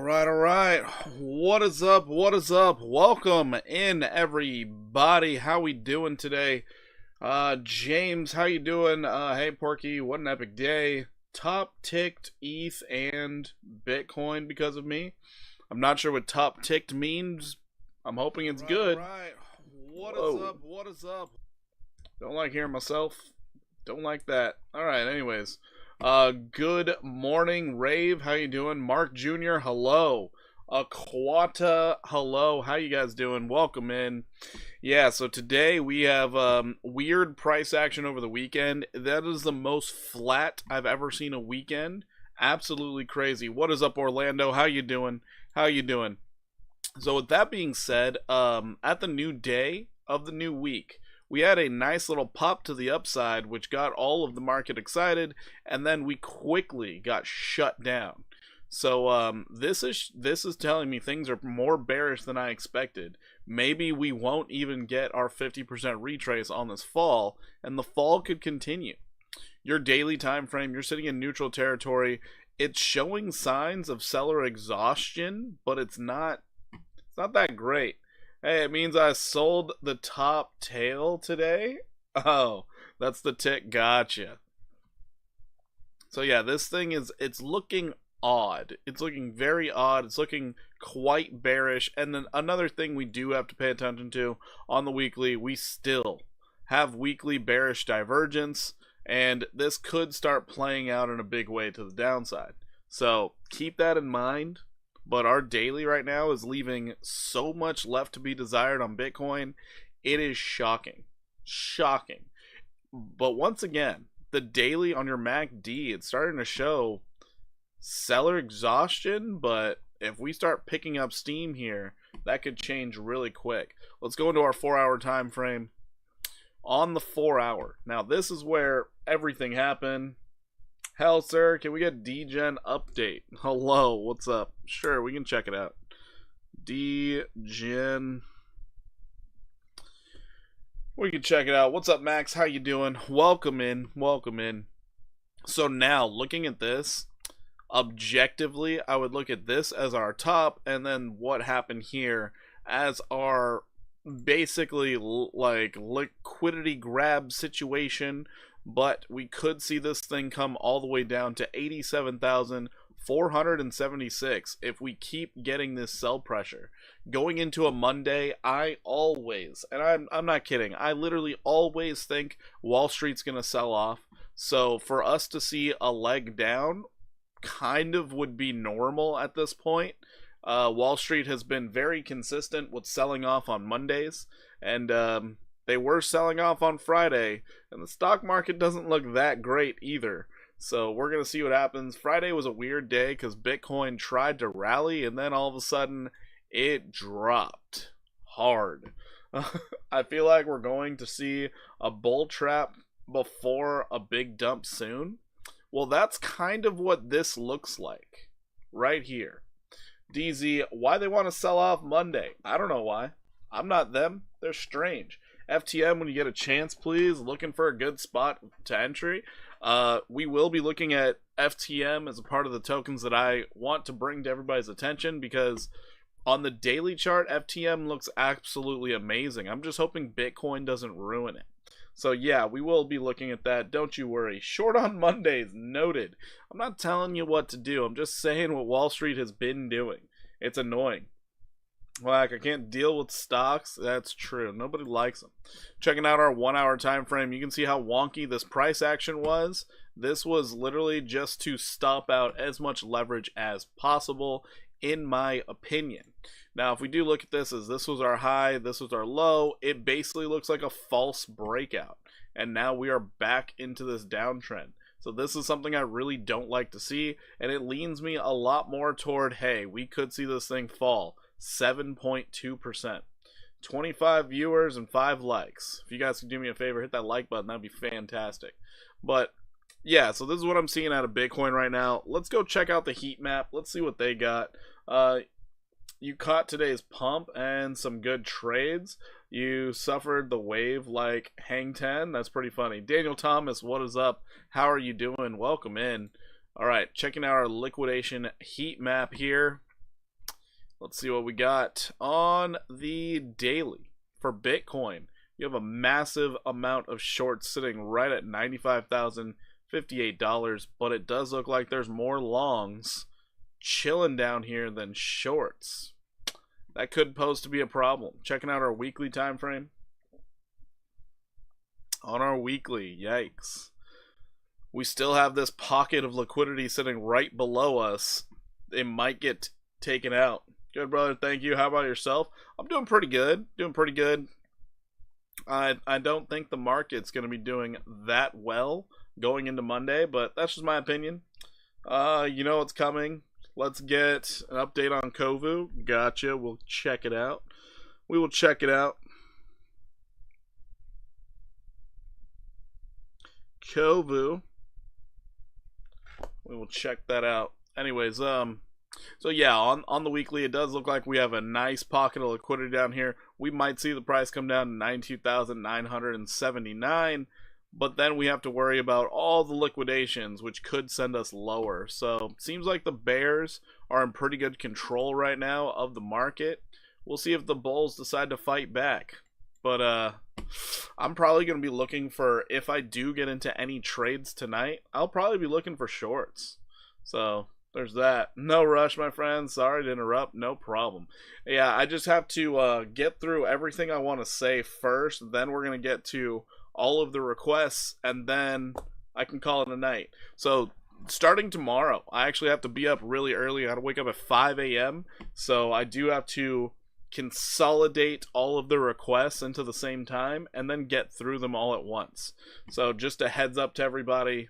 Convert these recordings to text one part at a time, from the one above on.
All right. What is up? What is up? Welcome in, everybody. How we doing today? James, how you doing? Hey, Porky, what an epic day. Top ticked ETH and Bitcoin because of me. I'm not sure what top ticked means. I'm hoping it's good. All right. What Whoa. is up? What is up? Don't like hearing myself. Don't like that. All right, anyways. Good morning, Rave. How you doing? Mark Jr., hello. Aquata, hello. How you guys doing? Welcome in. Yeah, so today we have weird price action over the weekend. That is the most flat I've ever seen a weekend. Absolutely crazy. What is up, Orlando? How you doing? How you doing? So with that being said, at the new day of the new week, we had a nice little pop to the upside, which got all of the market excited, and then we quickly got shut down. So this is telling me things are more bearish than I expected. Maybe we won't even get our 50% retrace on this fall, and the fall could continue. Your daily time frame, you're sitting in neutral territory. It's showing signs of seller exhaustion, but it's not that great. Hey, it means I sold the top tail today? Oh, that's the tick. Gotcha. So yeah, this thing it's looking odd. It's looking very odd. It's looking quite bearish. And then another thing we do have to pay attention to on the weekly, we still have weekly bearish divergence, and this could start playing out in a big way to the downside. So keep that in mind. But our daily right now is leaving so much left to be desired on Bitcoin. It is shocking. Shocking. But once again, the daily on your MACD, it's starting to show seller exhaustion. But if we start picking up steam here, that could change really quick. Let's go into our 4-hour time frame. On the 4-hour. Now, this is where everything happened. Hell, sir, can we get DGen update? Hello, what's up? Sure, we can check it out. DGen. We can check it out. What's up, Max? How you doing? Welcome in. Welcome in. So now, looking at this, objectively, I would look at this as our top, and then what happened here as our basically like liquidity grab situation. But we could see this thing come all the way down to 87,476 if we keep getting this sell pressure. Going into a Monday, I always, and I'm not kidding, I literally always think Wall Street's going to sell off. So for us to see a leg down kind of would be normal at this point. Wall Street has been very consistent with selling off on Mondays, and they were selling off on Friday, and the stock market doesn't look that great either. So we're going to see what happens. Friday was a weird day because Bitcoin tried to rally, and then all of a sudden, it dropped hard. I feel like we're going to see a bull trap before a big dump soon. Well, that's kind of what this looks like right here. DZ, why they want to sell off Monday? I don't know why. I'm not them. They're strange. FTM, when you get a chance, please, looking for a good spot to entry. We will be looking at FTM as a part of the tokens that I want to bring to everybody's attention, because on the daily chart, FTM looks absolutely amazing. I'm just hoping Bitcoin doesn't ruin it. So yeah, we will be looking at that. Don't you worry. Short on Mondays, noted. I'm not telling you what to do. I'm just saying what Wall Street has been doing. It's annoying. Like, I can't deal with stocks. That's true. Nobody likes them. Checking out our 1-hour time frame, you can see how wonky this price action was. This was literally just to stop out as much leverage as possible, in my opinion. Now, if we do look at this as this was our high, this was our low, it basically looks like a false breakout. And now we are back into this downtrend. So this is something I really don't like to see, and it leans me a lot more toward, hey, we could see this thing fall 7.2%. 25 viewers and 5 likes. If you guys could do me a favor, hit that like button. That'd be fantastic. But yeah, so this is what I'm seeing out of Bitcoin right now. Let's go check out the heat map. Let's see what they got. You caught today's pump and some good trades. You suffered the wave like Hang 10. That's pretty funny. Daniel Thomas, what is up? How are you doing? Welcome in. All right, checking out our liquidation heat map here. Let's see what we got on the daily for Bitcoin. You have a massive amount of shorts sitting right at $95,058, but it does look like there's more longs chilling down here than shorts. That could pose to be a problem. Checking out our weekly time frame. On our weekly, yikes. We still have this pocket of liquidity sitting right below us. It might get taken out. Good, brother. Thank you. How about yourself? I'm doing pretty good. I don't think the market's going to be doing that well going into Monday, but that's just my opinion. You know what's coming. Let's get an update on Kovu. Gotcha. We'll check it out. We will check it out. Kovu. We will check that out. Anyways, so yeah, on the weekly, it does look like we have a nice pocket of liquidity down here. We might see the price come down to 92,979, but then we have to worry about all the liquidations, which could send us lower. So seems like the bears are in pretty good control right now of the market. We'll see if the bulls decide to fight back. But I'm probably going to be looking for, if I do get into any trades tonight, I'll probably be looking for shorts. So there's that. No rush, my friends. Sorry to interrupt. No problem. Yeah, I just have to get through everything I want to say first. Then we're going to get to all of the requests, and then I can call it a night. So starting tomorrow, I actually have to be up really early. I got to wake up at 5 a.m. So I do have to consolidate all of the requests into the same time and then get through them all at once. So just a heads up to everybody.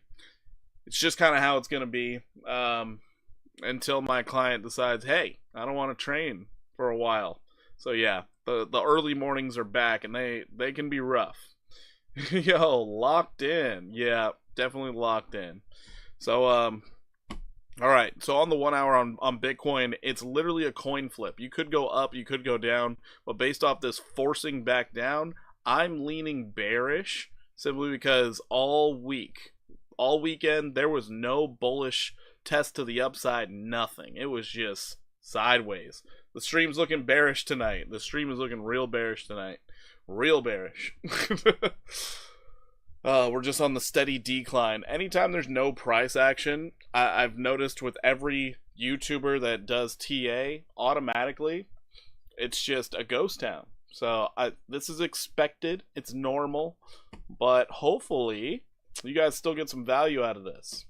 It's just kind of how it's going to be until my client decides, hey, I don't want to train for a while. So yeah, the early mornings are back, and they can be rough. Yo, locked in. Yeah, definitely locked in. So all right, so on the 1 hour on Bitcoin, it's literally a coin flip. You could go up, you could go down, but based off this forcing back down, I'm leaning bearish simply because all weekend, there was no bullish test to the upside, nothing. It was just sideways. The stream's looking bearish tonight. The stream is looking real bearish tonight. Real bearish. We're just on the steady decline. Anytime there's no price action, I've noticed with every YouTuber that does TA, automatically, it's just a ghost town. So this is expected. It's normal. But hopefully, you guys still get some value out of this.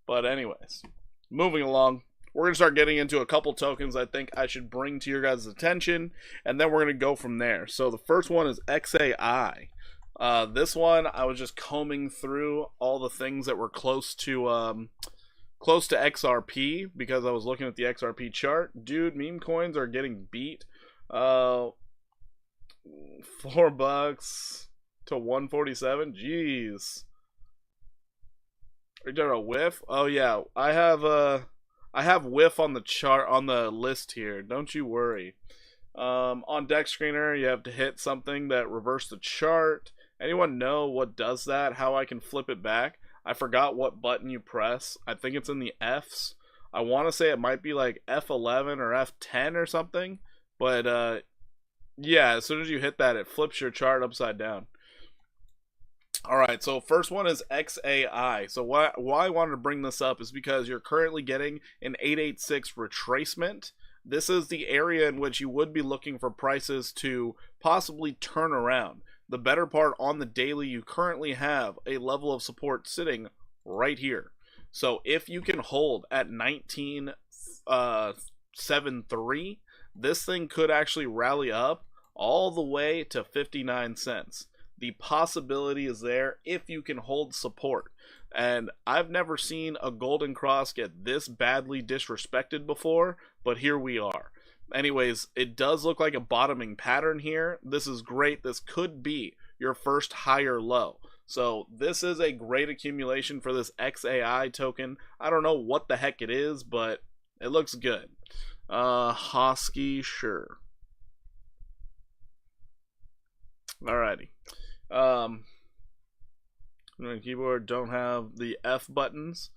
But anyways, moving along. We're going to start getting into a couple tokens I think I should bring to your guys' attention. And then we're going to go from there. So the first one is XAI. This one, I was just combing through all the things that were close to XRP because I was looking at the XRP chart. Dude, meme coins are getting beat. $4 to 147. Jeez. Are you doing a whiff? Oh yeah, I have whiff on the chart on the list here. Don't you worry. On Deck Screener, you have to hit something that reverses the chart. Anyone know what does that? How I can flip it back? I forgot what button you press. I think it's in the Fs. I want to say it might be like F11 or F10 or something. But yeah, as soon as you hit that, it flips your chart upside down. Alright, so first one is XAI. So why I wanted to bring this up is because you're currently getting an 886 retracement. This is the area in which you would be looking for prices to possibly turn around. The better part on the daily, you currently have a level of support sitting right here. So if you can hold at 19.73, this thing could actually rally up all the way to 59 cents. The possibility is there if you can hold support. And I've never seen a golden cross get this badly disrespected before, but here we are. Anyways, it does look like a bottoming pattern here. This is great. This could be your first higher low. So this is a great accumulation for this XAI token. I don't know what the heck it is, but it looks good. Hosky, sure. Alrighty. My keyboard don't have the F buttons.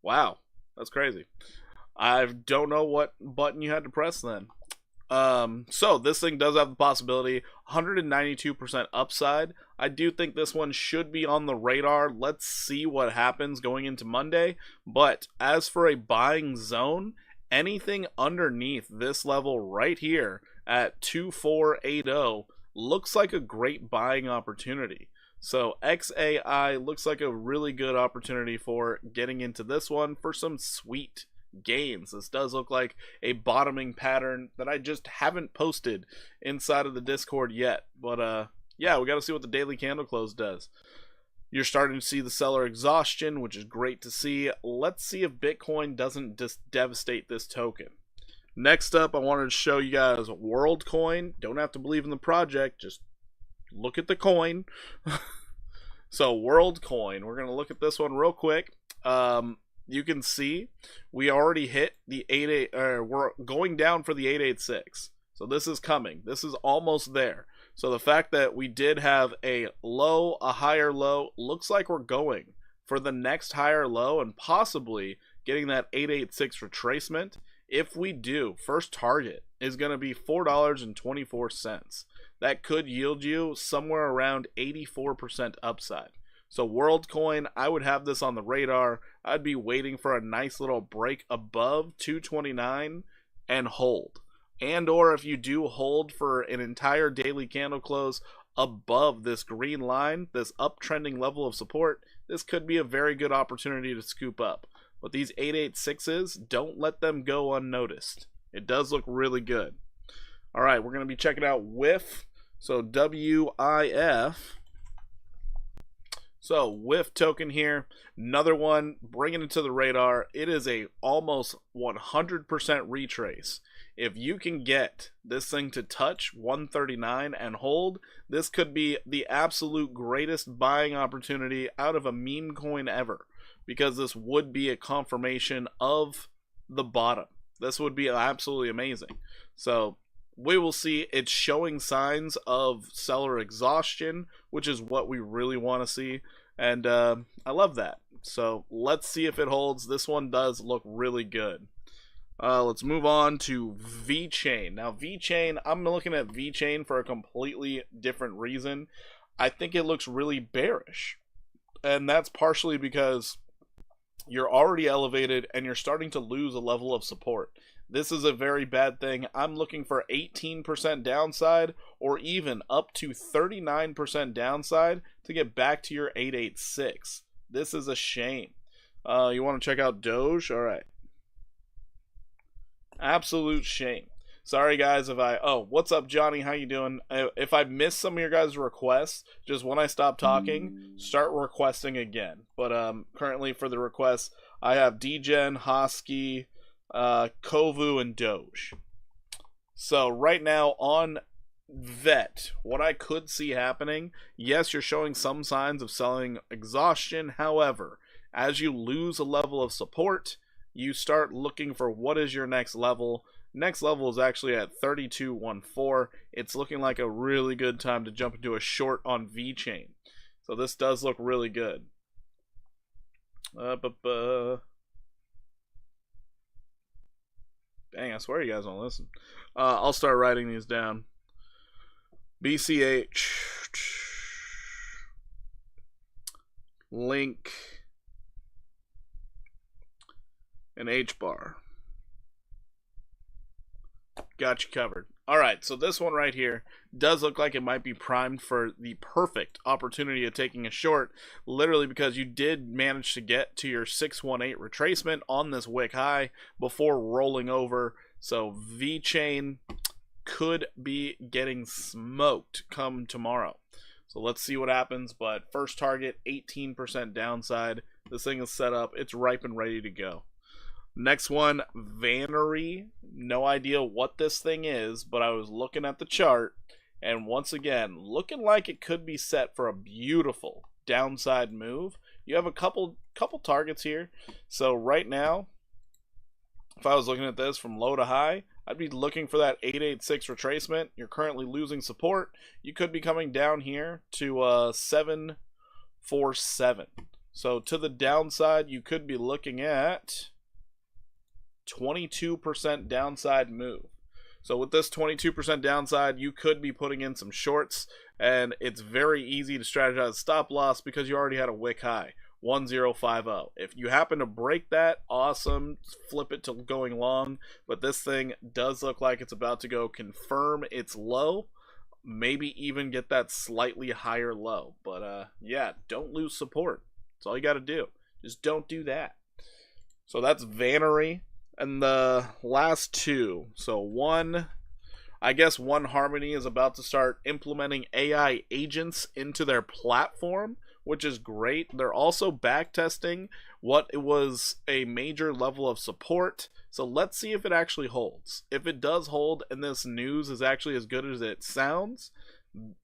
Wow, that's crazy. I don't know what button you had to press then. So this thing does have the possibility, 192% upside. I do think this one should be on the radar. Let's see what happens going into Monday. But as for a buying zone, anything underneath this level right here at 2480 looks like a great buying opportunity. So XAI looks like a really good opportunity for getting into this one for some sweet gains. This does look like a bottoming pattern that I just haven't posted inside of the Discord yet. But yeah, we got to see what the daily candle close does. You're starting to see the seller exhaustion, which is great to see. Let's see if Bitcoin doesn't just devastate this token. Next up, I wanted to show you guys WorldCoin. Don't have to believe in the project, just look at the coin. So WorldCoin, we're going to look at this one real quick. You can see we already hit the 88, we're going down for the 886. So this is coming. This is almost there. So the fact that we did have a low, a higher low, looks like we're going for the next higher low and possibly getting that 886 retracement. If we do, first target is going to be $4.24. That could yield you somewhere around 84% upside. So WorldCoin, I would have this on the radar. I'd be waiting for a nice little break above 229 and hold. And or if you do hold for an entire daily candle close above this green line, this uptrending level of support, this could be a very good opportunity to scoop up. But these 886s, don't let them go unnoticed. It does look really good. All right, we're going to be checking out WIF. So WIF. So WIF token here, another one, bringing it to the radar. It is a almost 100% retrace. If you can get this thing to touch 139 and hold, this could be the absolute greatest buying opportunity out of a meme coin ever, because this would be a confirmation of the bottom. This would be absolutely amazing. So we will see. It's showing signs of seller exhaustion, which is what we really want to see, and I love that. So let's see if it holds. This one does look really good. Let's move on to VeChain. Now VeChain, I'm looking at VeChain for a completely different reason. I think it looks really bearish, and that's partially because you're already elevated and you're starting to lose a level of support. This is a very bad thing. I'm looking for 18% downside or even up to 39% downside to get back to your 886. This is a shame. You want to check out Doge? All right. Absolute shame. Sorry guys if I what's up Johnny, how you doing? If I missed some of your guys' requests, just when I stop talking, start requesting again. But currently for the requests, I have Degen, Hosky, Kovu, and Doge. So right now on VET, what I could see happening, yes, you're showing some signs of selling exhaustion. However, as you lose a level of support, you start looking for what is your next level. Next level is actually at 32.14. It's looking like a really good time to jump into a short on VeChain. So this does look really good. Dang, I swear you guys don't listen. I'll start writing these down. BCH. Link. And H-bar. Got you covered. Alright, so this one right here does look like it might be primed for the perfect opportunity of taking a short, literally because you did manage to get to your 618 retracement on this wick high before rolling over. So VeChain could be getting smoked come tomorrow. So let's see what happens, but first target, 18% downside. This thing is set up. It's ripe and ready to go. Next one, Vannery. No idea what this thing is, but I was looking at the chart, and once again, looking like it could be set for a beautiful downside move. You have a couple targets here. So right now, if I was looking at this from low to high, I'd be looking for that 886 retracement. You're currently losing support. You could be coming down here to 747. So to the downside, you could be looking at 22% downside move. So with this 22% downside, you could be putting in some shorts, and it's very easy to strategize stop loss because you already had a wick high, 1050. If you happen to break that, awesome, flip it to going long, but this thing does look like it's about to go confirm its low, maybe even get that slightly higher low. But yeah, don't lose support. That's all you got to do. Just don't do that. So that's Vannery. And the last two. So one Harmony is about to start implementing AI agents into their platform, which is great. They're also backtesting what it was a major level of support. So let's see if it actually holds. If it does hold and this news is actually as good as it sounds,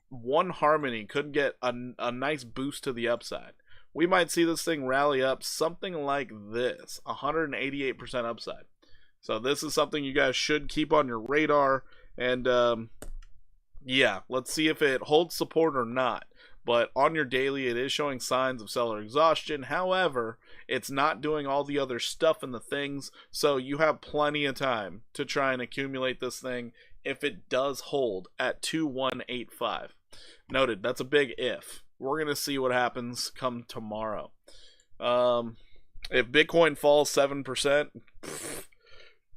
One Harmony could get a nice boost to the upside. We might see this thing rally up something like this, 188% upside. So this is something you guys should keep on your radar. And yeah, let's see if it holds support or not. But on your daily, it is showing signs of seller exhaustion. However, it's not doing all the other stuff in the things, so you have plenty of time to try and accumulate this thing if it does hold at 2185. Noted, that's a big if. We're going to see what happens come tomorrow. If Bitcoin falls 7%,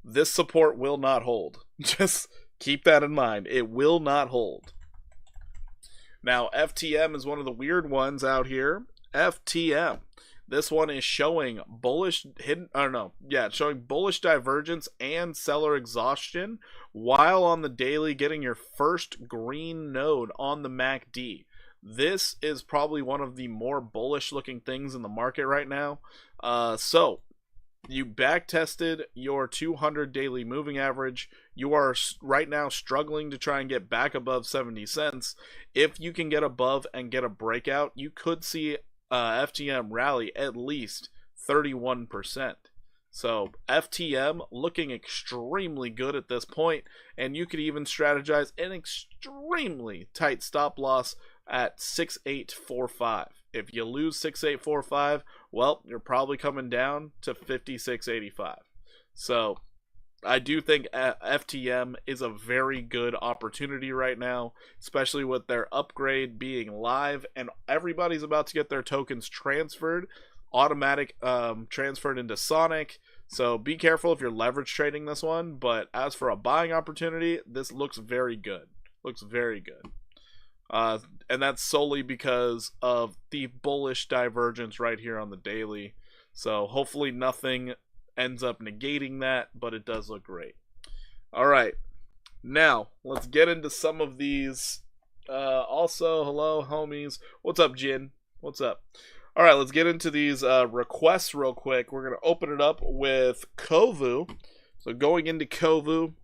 this support will not hold. Just keep that in mind. It will not hold. Now, FTM is one of the weird ones out here. FTM. This one is showing bullish showing bullish divergence and seller exhaustion while on the daily getting your first green node on the MACD. This is probably one of the more bullish looking things in the market right now. So you back tested your 200 daily moving average. You are right now struggling to try and get back above 70 cents. If you can get above and get a breakout, you could see FTM rally at least 31%. So FTM looking extremely good at this point, and you could even strategize an extremely tight stop loss at 6845. If you lose 6845, well, you're probably coming down to 5685. So I do think FTM is a very good opportunity right now, especially with their upgrade being live and everybody's about to get their tokens transferred, automatic transferred into Sonic. So be careful if you're leverage trading this one, but as for a buying opportunity, this looks very good. Looks very good. And that's solely because of the bullish divergence right here on the daily. So hopefully nothing ends up negating that, but it does look great. All right, now let's get into some of these. Also, hello homies. What's up, Jin? What's up? All right, let's get into these requests real quick. We're gonna open it up with Kovu. So going into Kovu.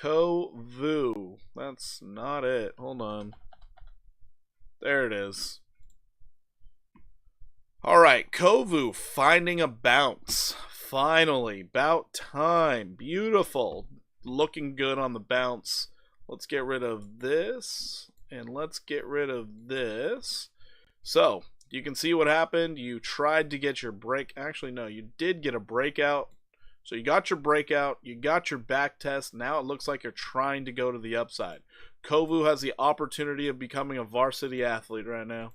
Kovu. That's not it. Hold on. There it is. Alright, Kovu finding a bounce. Finally. About time. Beautiful. Looking good on the bounce. Let's get rid of this. And let's get rid of this. So, you can see what happened. You tried to get your break. Actually, no, you did get a breakout. So you got your breakout, you got your back test, now it looks like you're trying to go to the upside. Kovu has the opportunity of becoming a varsity athlete right now.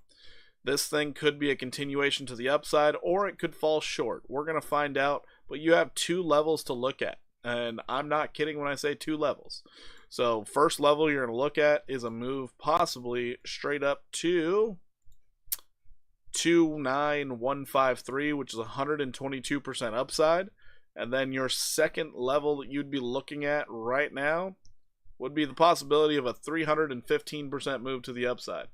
This thing could be a continuation to the upside, or it could fall short. We're going to find out, but you have two levels to look at. And I'm not kidding when I say two levels. So first level you're going to look at is a move possibly straight up to 29153, which is 122% upside. And then your second level that you'd be looking at right now would be the possibility of a 315% move to the upside.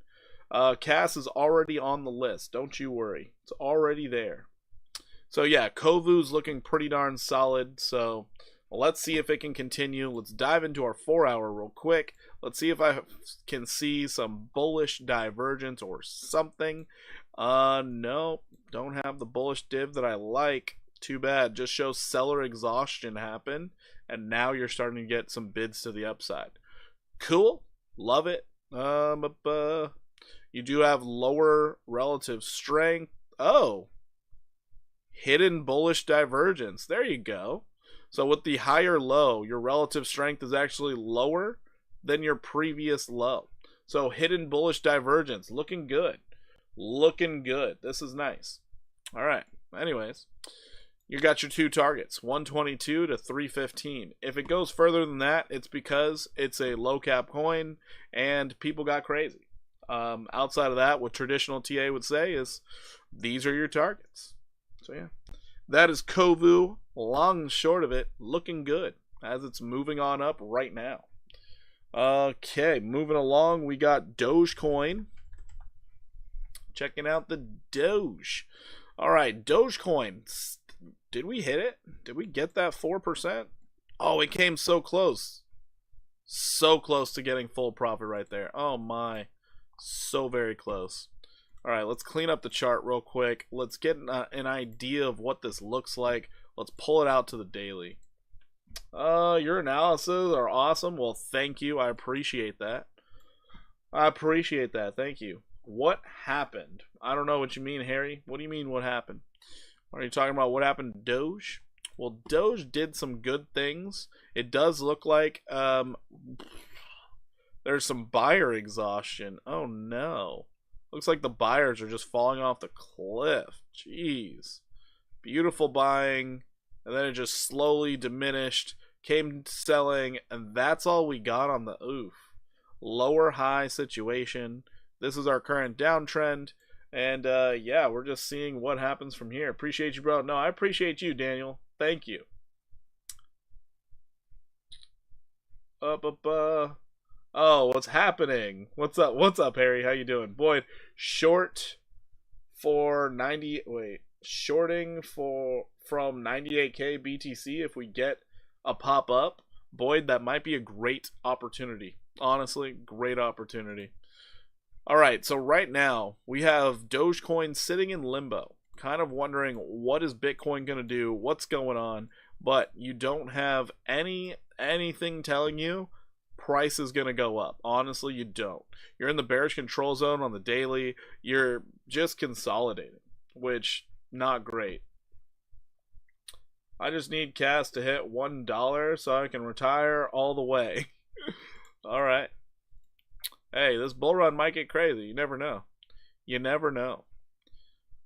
Cass is already on the list. Don't you worry. It's already there. So yeah, Kovu's looking pretty darn solid. So let's see if it can continue. Let's dive into our 4-hour real quick. Let's see if I can see some bullish divergence or something. No, don't have the bullish div that I like. Too bad. Just shows seller exhaustion happen, and now you're starting to get some bids to the upside. Cool. Love it. You do have lower relative strength. Oh. Hidden bullish divergence. There you go. So with the higher low, your relative strength is actually lower than your previous low. So hidden bullish divergence, looking good. Looking good. This is nice. All right. Anyways, you got your two targets, 122 to 315. If it goes further than that, it's because it's a low cap coin and people got crazy. Outside of that, what traditional TA would say is these are your targets. So yeah, that is Kovu. Long and short of it, looking good as it's moving on up right now. Okay, moving along, we got Dogecoin. Checking out the Doge. All right, Dogecoin. Did we hit it? Did we get that 4%? Oh, it came so close. So close to getting full profit right there. Oh my. So very close. All right, let's clean up the chart real quick. Let's get an idea of what this looks like. Let's pull it out to the daily. Your analysis are awesome. Well, thank you. I appreciate that. I appreciate that. Thank you. What happened? I don't know what you mean, Harry. What do you mean what happened? Are you talking about what happened to Doge? Well, Doge did some good things. It does look like there's some buyer exhaustion. Oh no. Looks like the buyers are just falling off the cliff. Jeez. Beautiful buying. And then it just slowly diminished. Came selling. And that's all we got on the oof. Lower high situation. This is our current downtrend. And yeah, we're just seeing what happens from here. Appreciate you, bro. No, I appreciate you, Daniel. Thank you. Oh, what's happening? What's up? What's up, Harry? How you doing? Boyd, short for 90. Wait, shorting from 98k BTC. If we get a pop up, Boyd, that might be a great opportunity. Honestly, great opportunity. All right, so right now we have Dogecoin sitting in limbo, kind of wondering what is Bitcoin going to do, what's going on, but you don't have anything telling you price is going to go up. Honestly, you don't. You're in the bearish control zone on the daily. You're just consolidating, which not great. I just need Cass to hit $1 so I can retire all the way. All right. Hey, this bull run might get crazy. You never know. You never know.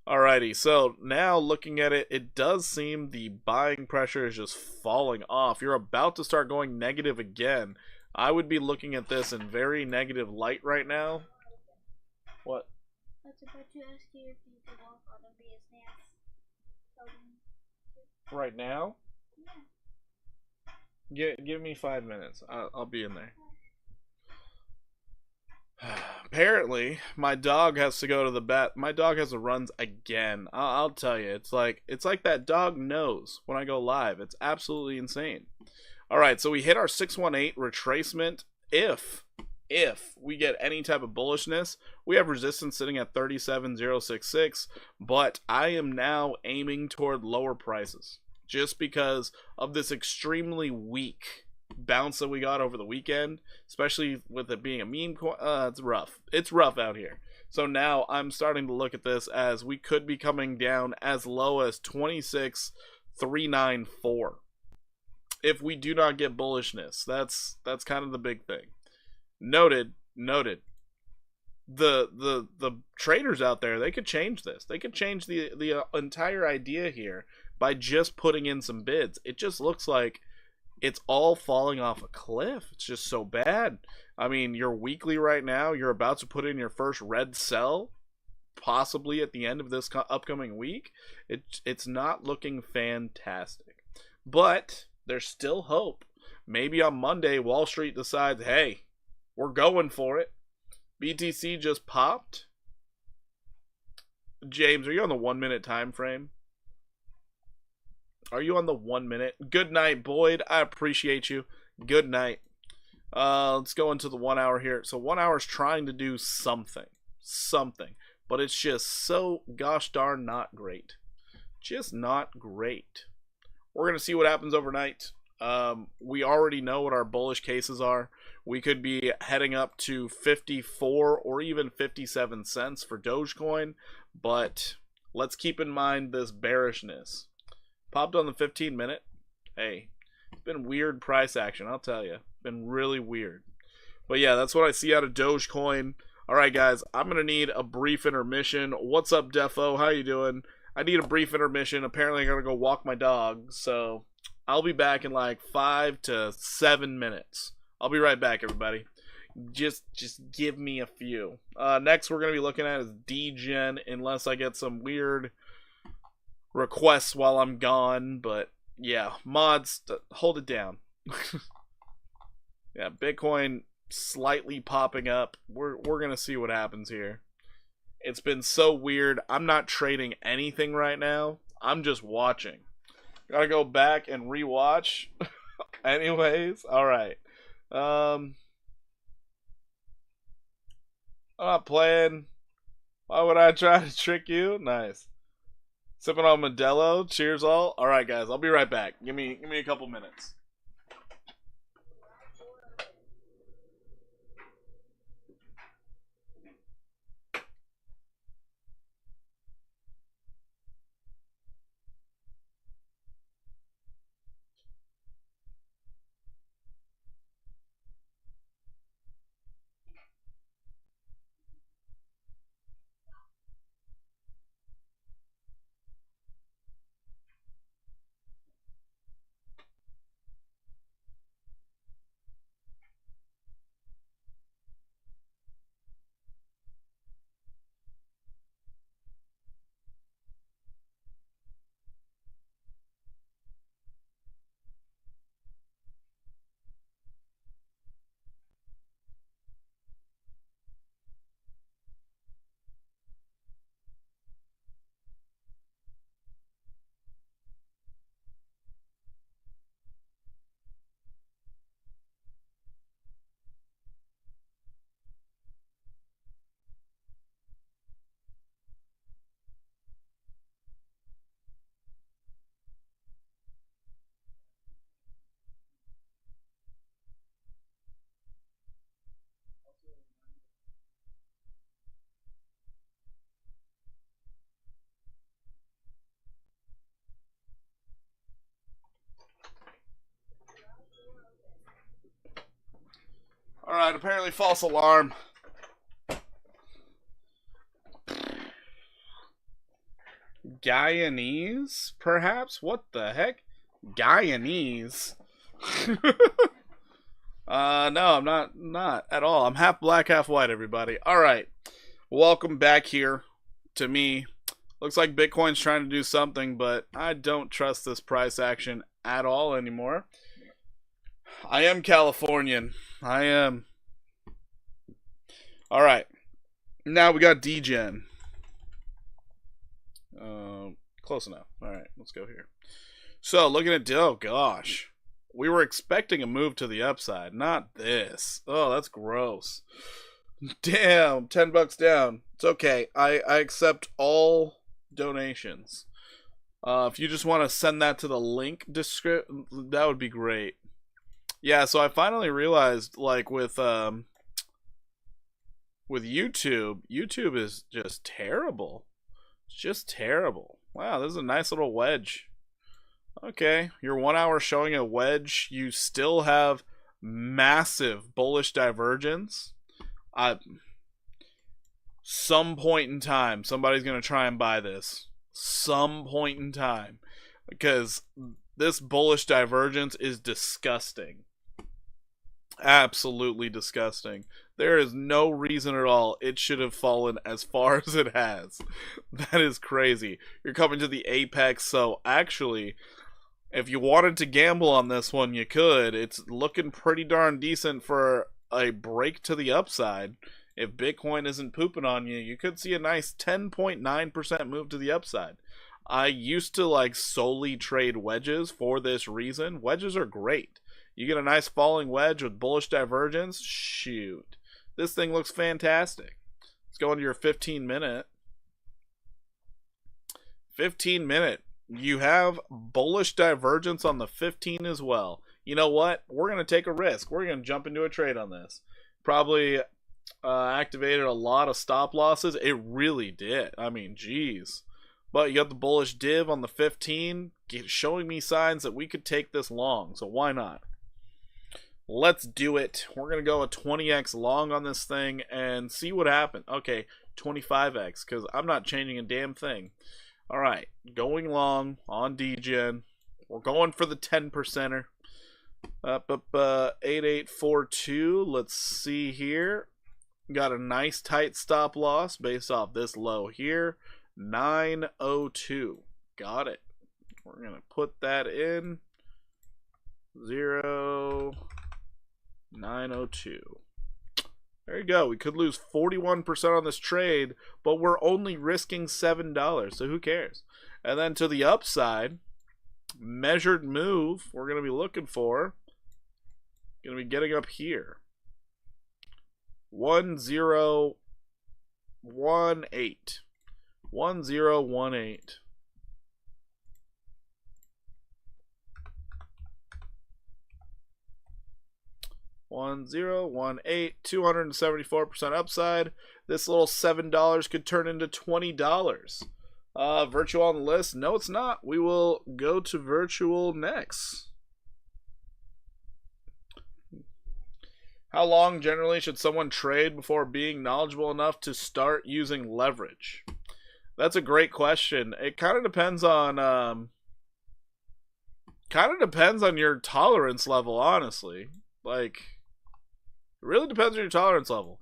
Alrighty, so now looking at it, it does seem the buying pressure is just falling off. You're about to start going negative again. I would be looking at this in very negative light right now. What? I was about to ask you if you could walk on a business. Right now? Yeah. Give me 5 minutes. I'll be in there. Apparently, my dog has to go to the vet. My dog has the runs again. I'll tell you, it's like that dog knows when I go live. It's absolutely insane. All right, so we hit our 618 retracement. If we get any type of bullishness, we have resistance sitting at 37,066. But I am now aiming toward lower prices just because of this extremely weak bounce that we got over the weekend, especially with it being a meme coin. It's rough. It's rough out here. So now I'm starting to look at this as we could be coming down as low as 26,394 if we do not get bullishness. That's kind of the big thing. Noted. The traders out there, they could change this. They could change the entire idea here by just putting in some bids. It just looks like it's all falling off a cliff. It's just so bad. I mean, you're weekly right now. You're about to put in your first red sell, possibly at the end of this upcoming week. It's not looking fantastic. But there's still hope. Maybe on Monday, Wall Street decides, hey, we're going for it. BTC just popped. James, are you on the 1 minute time frame? Are you on the 1 minute? Good night, Boyd. I appreciate you. Good night. Let's go into the 1 hour here. So 1 hour is trying to do something. But it's just so gosh darn not great. Just not great. We're going to see what happens overnight. We already know what our bullish cases are. We could be heading up to 54 or even 57 cents for Dogecoin. But let's keep in mind this bearishness. Popped on the 15 minute. Hey, Been weird price action, I'll tell you. Been really weird. But yeah, that's what I see out of Dogecoin. Alright guys, I'm going to need a brief intermission. What's up, Defo? How you doing? I need a brief intermission. Apparently I got to go walk my dog. So I'll be back in like 5 to 7 minutes. I'll be right back, everybody. Just give me a few. Next we're going to be looking at is DGen, unless I get some weird requests while I'm gone. But yeah, mods, hold it down. Yeah, Bitcoin slightly popping up. We're gonna see what happens here. It's been so weird. I'm not trading anything right now. I'm just watching. Gotta go back and rewatch. Anyways, all right. I'm not playing. Why would I try to trick you? Nice. Sipping on Modelo. Cheers, all. All right, guys. I'll be right back. Give me a couple minutes. Alright, apparently false alarm. Guyanese, perhaps? What the heck? Guyanese? No, I'm not at all. I'm half black, half white, everybody. Alright, welcome back here to me. Looks like Bitcoin's trying to do something, but I don't trust this price action at all anymore. I am Californian. I am. Alright. Now we got DGen. Close enough. Alright, let's go here. So, looking at... Oh, gosh. We were expecting a move to the upside. Not this. Oh, that's gross. Damn, $10 down. It's okay. I accept all donations. If you just want to send that to the link description, that would be great. Yeah, so I finally realized, like, with YouTube, YouTube is just terrible. It's just terrible. Wow, this is a nice little wedge. Okay, your 1 hour showing a wedge. You still have massive bullish divergence. Some point in time, somebody's going to try and buy this. Some point in time. Because this bullish divergence is disgusting. Absolutely disgusting. There is no reason at all it should have fallen as far as it has. That is crazy. You're coming to the apex, so actually, if you wanted to gamble on this one, you could. It's looking pretty darn decent for a break to the upside. If Bitcoin isn't pooping on you, you could see a nice 10.9% move to the upside. I used to like solely trade wedges for this reason. Wedges are great. You get a nice falling wedge with bullish divergence. Shoot. This thing looks fantastic. Let's go into your 15 minute. 15 minute. You have bullish divergence on the 15 as well. You know what? We're going to take a risk. We're going to jump into a trade on this. Probably activated a lot of stop losses. It really did. I mean, geez. But you got the bullish div on the 15, showing me signs that we could take this long. So why not? Let's do it. We're going to go a 20x long on this thing and see what happens. Okay, 25x, because I'm not changing a damn thing. All right, going long on DGen. We're going for the 10%er. Up 8842. Let's see here. Got a nice tight stop loss based off this low here. 902. Got it. We're going to put that in. 902. There you go. We could lose 41% on this trade, but we're only risking $7, so who cares? And then to the upside, measured move we're going to be looking for. Going to be getting up here. 1018. 1018. $1018, 274% upside. This little $7 could turn into $20. Virtual on the list? No, it's not. We will go to virtual next. How long generally should someone trade before being knowledgeable enough to start using leverage? That's a great question. It kind of depends on your tolerance level, honestly. Like, it really depends on your tolerance level.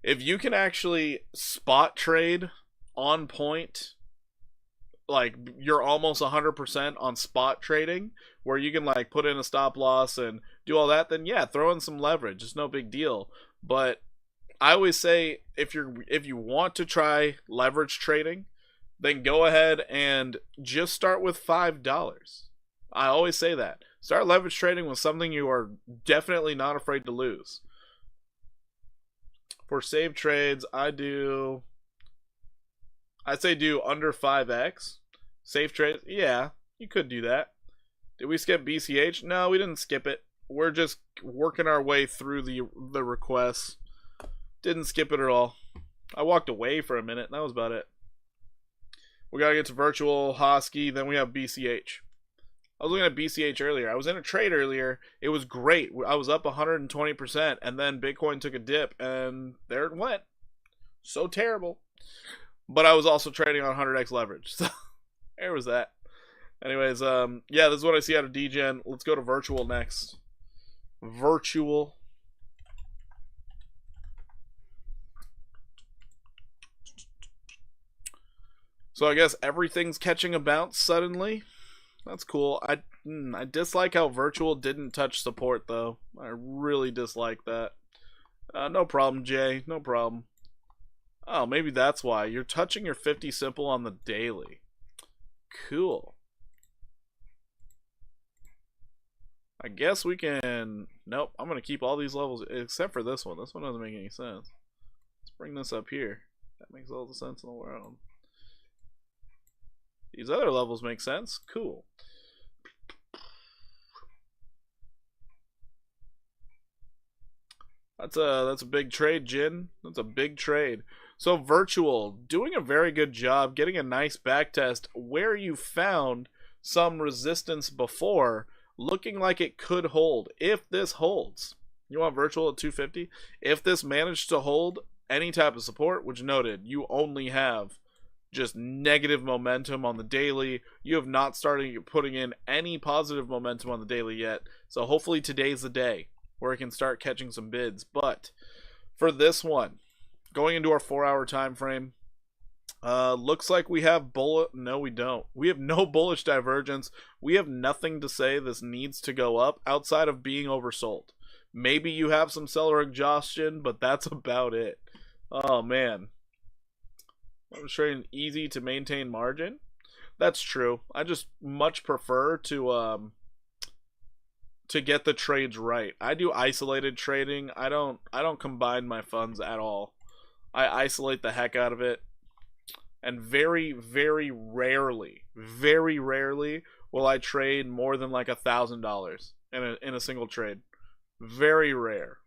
If you can actually spot trade on point, like you're almost 100% on spot trading, where you can like put in a stop loss and do all that, then yeah, throw in some leverage. It's no big deal. But I always say if you want to try leverage trading, then go ahead and just start with $5. I always say that. Start leverage trading with something you are definitely not afraid to lose. For save trades, I'd say do under 5x. Safe trades, yeah, you could do that. Did we skip BCH? No, we didn't skip it. We're just working our way through the requests. Didn't skip it at all. I walked away for a minute, and that was about it. We gotta get to virtual Hosky, then we have BCH. I was looking at BCH earlier. I was in a trade earlier. It was great. I was up 120%, and then Bitcoin took a dip, and there it went. So terrible. But I was also trading on 100x leverage. So there was that. Anyways, yeah, this is what I see out of DGen. Let's go to virtual next. Virtual. So I guess everything's catching a bounce suddenly. That's cool. I dislike how virtual didn't touch support, though. I really dislike that. No problem, Jay. No problem. Oh, maybe that's why. You're touching your 50 simple on the daily. Cool. I guess we can... Nope, I'm going to keep all these levels, except for this one. This one doesn't make any sense. Let's bring this up here. That makes all the sense in the world. These other levels make sense. Cool. That's a big trade, Jin. That's a big trade. So virtual, doing a very good job, getting a nice back test where you found some resistance before, looking like it could hold. If this holds, you want virtual at 250? If this managed to hold any type of support, which noted, you only have just negative momentum on the daily. You have not started putting in any positive momentum on the daily yet. So hopefully today's the day where it can start catching some bids. But for this one, going into our 4-hour time frame, looks like we have no, we don't. We have no bullish divergence. We have nothing to say this needs to go up outside of being oversold. Maybe you have some seller exhaustion, but that's about it. Oh man, I'm trading easy to maintain margin. That's true. I just much prefer to get the trades right. I do isolated trading. I don't combine my funds at all. I isolate the heck out of it. And very, very rarely will I trade more than like $1,000 in a single trade. Very rare.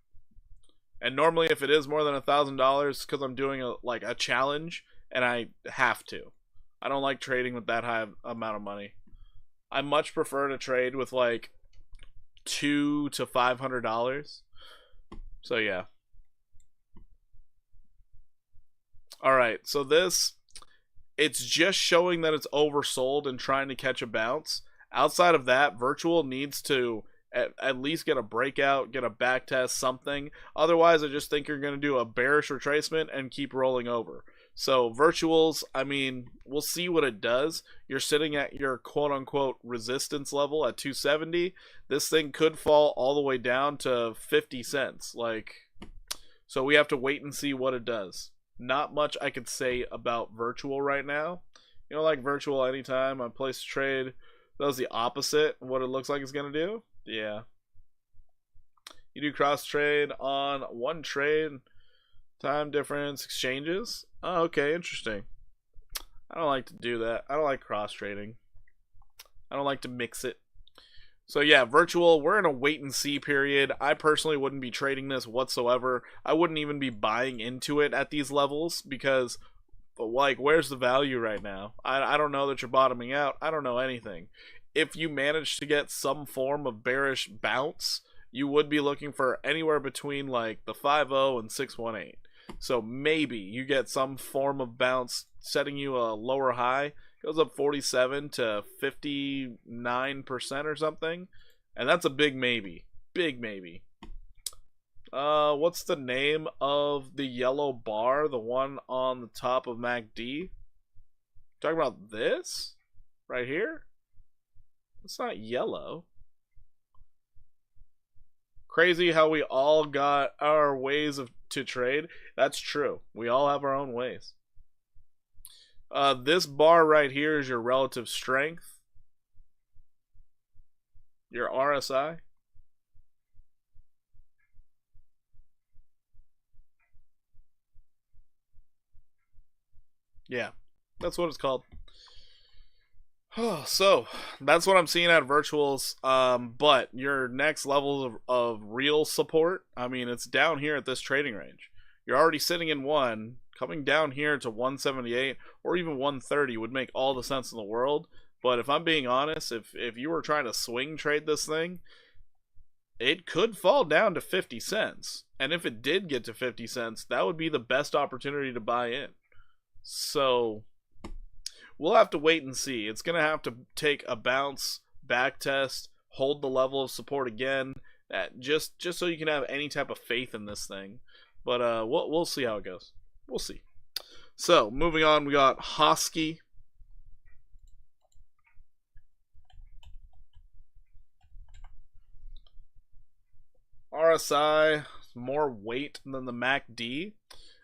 And normally if it is more than $1,000, because I'm doing a challenge and I have to. I don't like trading with that high amount of money. I much prefer to trade with like $200 to $500. So yeah. All right, so this, it's just showing that it's oversold and trying to catch a bounce. Outside of that, virtual needs to at least get a breakout, get a back test, something. Otherwise, I just think you're going to do a bearish retracement and keep rolling over. So virtuals, I mean, we'll see what it does. You're sitting at your quote-unquote resistance level at 270. This thing could fall all the way down to 50 cents. Like, so we have to wait and see what it does. Not much I could say about virtual right now. You know, like virtual anytime I place a trade, does the opposite of what it looks like it's going to do. Yeah. You do cross trade on one trade, time difference, exchanges. Oh, okay, interesting. I don't like to do that. I don't like cross trading. I don't like to mix it. So yeah, virtual, we're in a wait and see period. I personally wouldn't be trading this whatsoever. I wouldn't even be buying into it at these levels because, like, where's the value right now? I don't know that you're bottoming out. I don't know anything. If you manage to get some form of bearish bounce, you would be looking for anywhere between like the 5.0 and 618. So maybe you get some form of bounce setting you a lower high, goes up 47 to 59% or something, and that's a big maybe. Big maybe. What's the name of the yellow bar, the one on the top of MACD? Talking about this right here? It's not yellow. Crazy how we all got our ways to trade. That's true. We all have our own ways. This bar right here is your relative strength. Your RSI. Yeah, that's what it's called. So that's what I'm seeing at virtuals. But your next level of real support, I mean, it's down here at this trading range. You're already sitting in one. Coming down here to 178 or even 130 would make all the sense in the world. But if I'm being honest, if you were trying to swing trade this thing, it could fall down to 50 cents. And if it did get to 50 cents, that would be the best opportunity to buy in. So we'll have to wait and see. It's going to have to take a bounce, back test, hold the level of support again, just so you can have any type of faith in this thing. But we'll see how it goes. We'll see. So, moving on, we got Hosky. RSI, more weight than the MACD.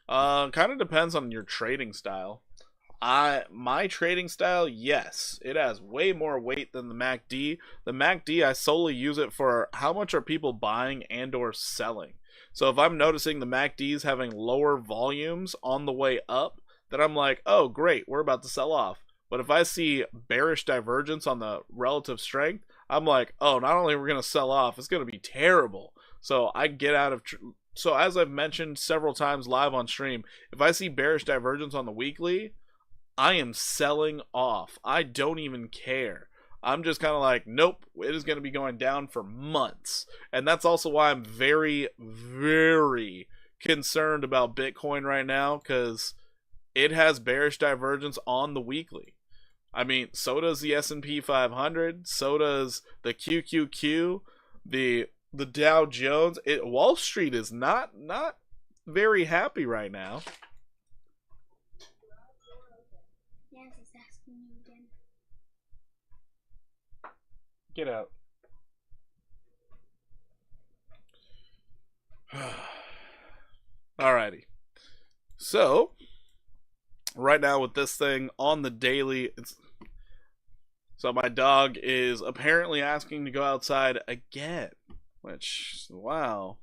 Kind of depends on your trading style. My trading style, yes, it has way more weight than the MACD. The MACD, I solely use it for how much are people buying and or selling. So if I'm noticing the MACD's having lower volumes on the way up, then I'm like, oh great, we're about to sell off. But if I see bearish divergence on the relative strength, I'm like, oh, not only are we going to sell off, it's going to be terrible. So I get out of... So as I've mentioned several times live on stream, if I see bearish divergence on the weekly, I am selling off. I don't even care. I'm just kind of like, nope, it is going to be going down for months. And that's also why I'm very, very concerned about Bitcoin right now, because it has bearish divergence on the weekly. I mean, so does the S&P 500, so does the QQQ, the Dow Jones. Wall Street is not very happy right now. Yes, it's asking you again. Get out. Alrighty. So, right now with this thing on the daily, so my dog is apparently asking to go outside again. Which, wow.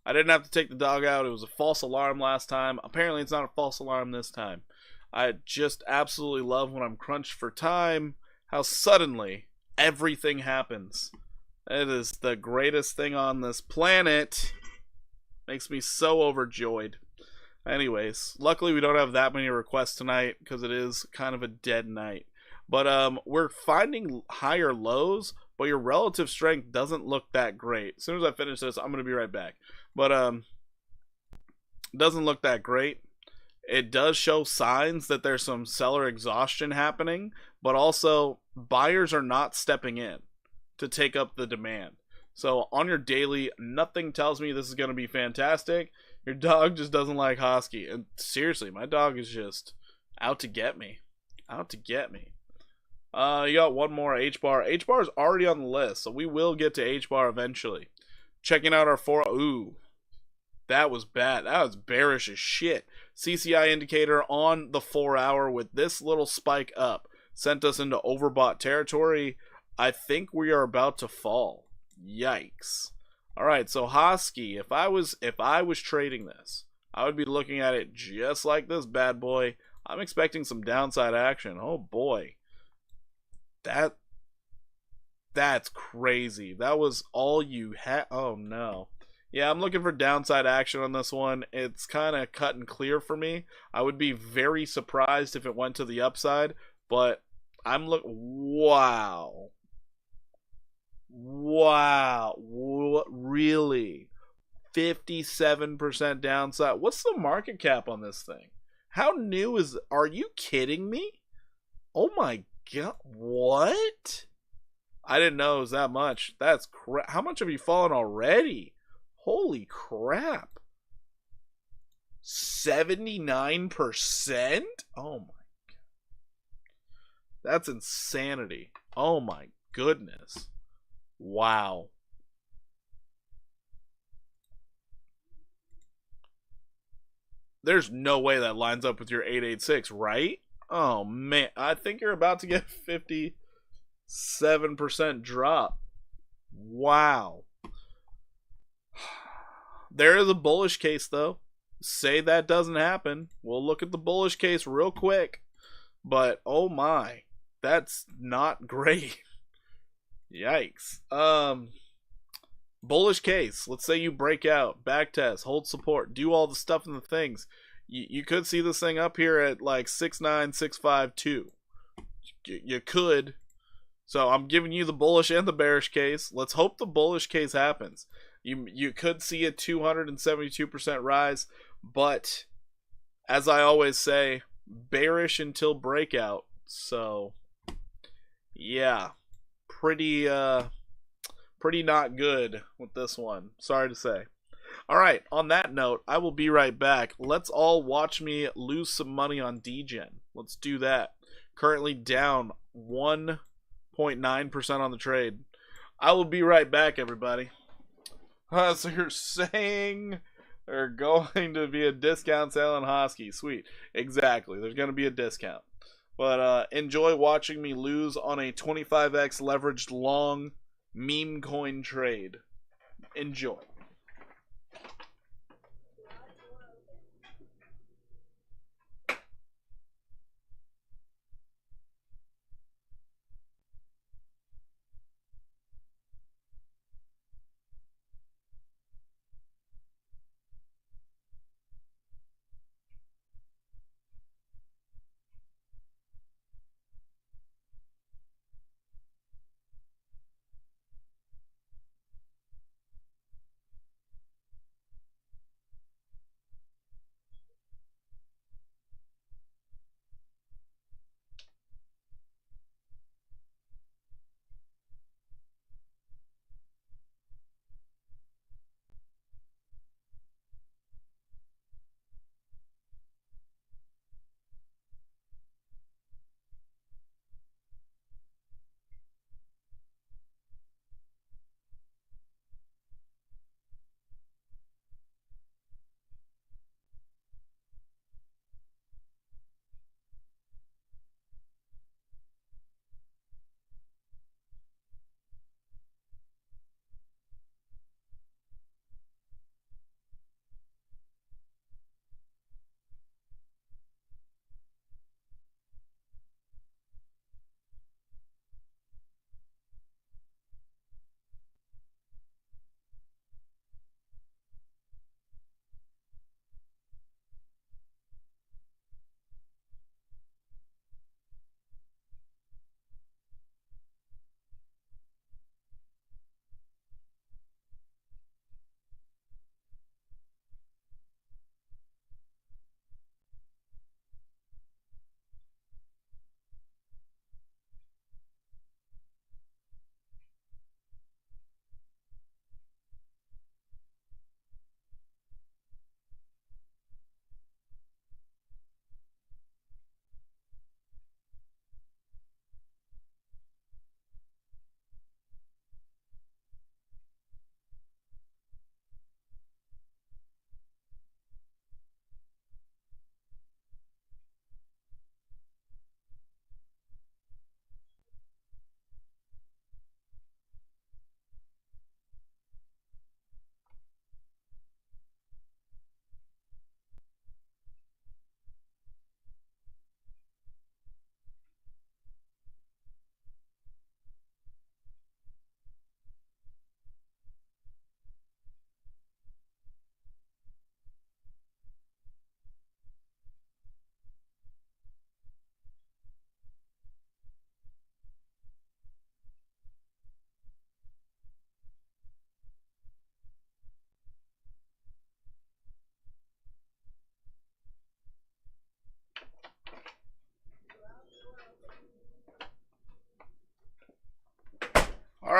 I didn't have to take the dog out. It was a false alarm last time. Apparently it's not a false alarm this time. I just absolutely love when I'm crunched for time, how suddenly everything happens. It is the greatest thing on this planet. Makes me so overjoyed. Anyways, luckily we don't have that many requests tonight because it is kind of a dead night. But we're finding higher lows, but your relative strength doesn't look that great. As soon as I finish this, I'm gonna be right back. But doesn't look that great. It does show signs that there's some seller exhaustion happening, but also buyers are not stepping in to take up the demand. So on your daily, nothing tells me this is going to be fantastic. Your dog just doesn't like Hosky. And seriously, my dog is just out to get me. Out to get me. You got one more H-bar. H-bar is already on the list, so we will get to H-bar eventually. Checking out our four. Ooh. That was bad. That was bearish as shit. CCI indicator on the 4 hour with this little spike up sent us into overbought territory. I think we are about to fall. Yikes. Alright, so Hosky, if I was trading this, I would be looking at it just like this bad boy. I'm expecting some downside action. Oh boy. That's crazy. That was all you had. Oh no. Yeah, I'm looking for downside action on this one. It's kind of cut and clear for me. I would be very surprised if it went to the upside, but wow. Wow. Really? 57% downside. What's the market cap on this thing? How new is it? Are you kidding me? Oh my god. What? I didn't know it was that much. That's how much have you fallen already? Holy crap. 79%? Oh my god. That's insanity. Oh my goodness. Wow. There's no way that lines up with your 886, right? Oh man, I think you're about to get 57% drop. Wow. There is a bullish case though. Say that doesn't happen. We'll look at the bullish case real quick. But oh my, that's not great. Yikes. Bullish case. Let's say you break out, back test, hold support, do all the stuff and the things. You could see this thing up here at like 69652. You could. So I'm giving you the bullish and the bearish case. Let's hope the bullish case happens. You could see a 272% rise, but as I always say, bearish until breakout. So yeah, pretty not good with this one. Sorry to say. All right, on that note, I will be right back. Let's all watch me lose some money on DGen. Let's do that. Currently down 1.9% on the trade. I will be right back, everybody. So you're saying there's going to be a discount sale on Hosky. Sweet. Exactly. There's going to be a discount. But enjoy watching me lose on a 25x leveraged long meme coin trade. Enjoy.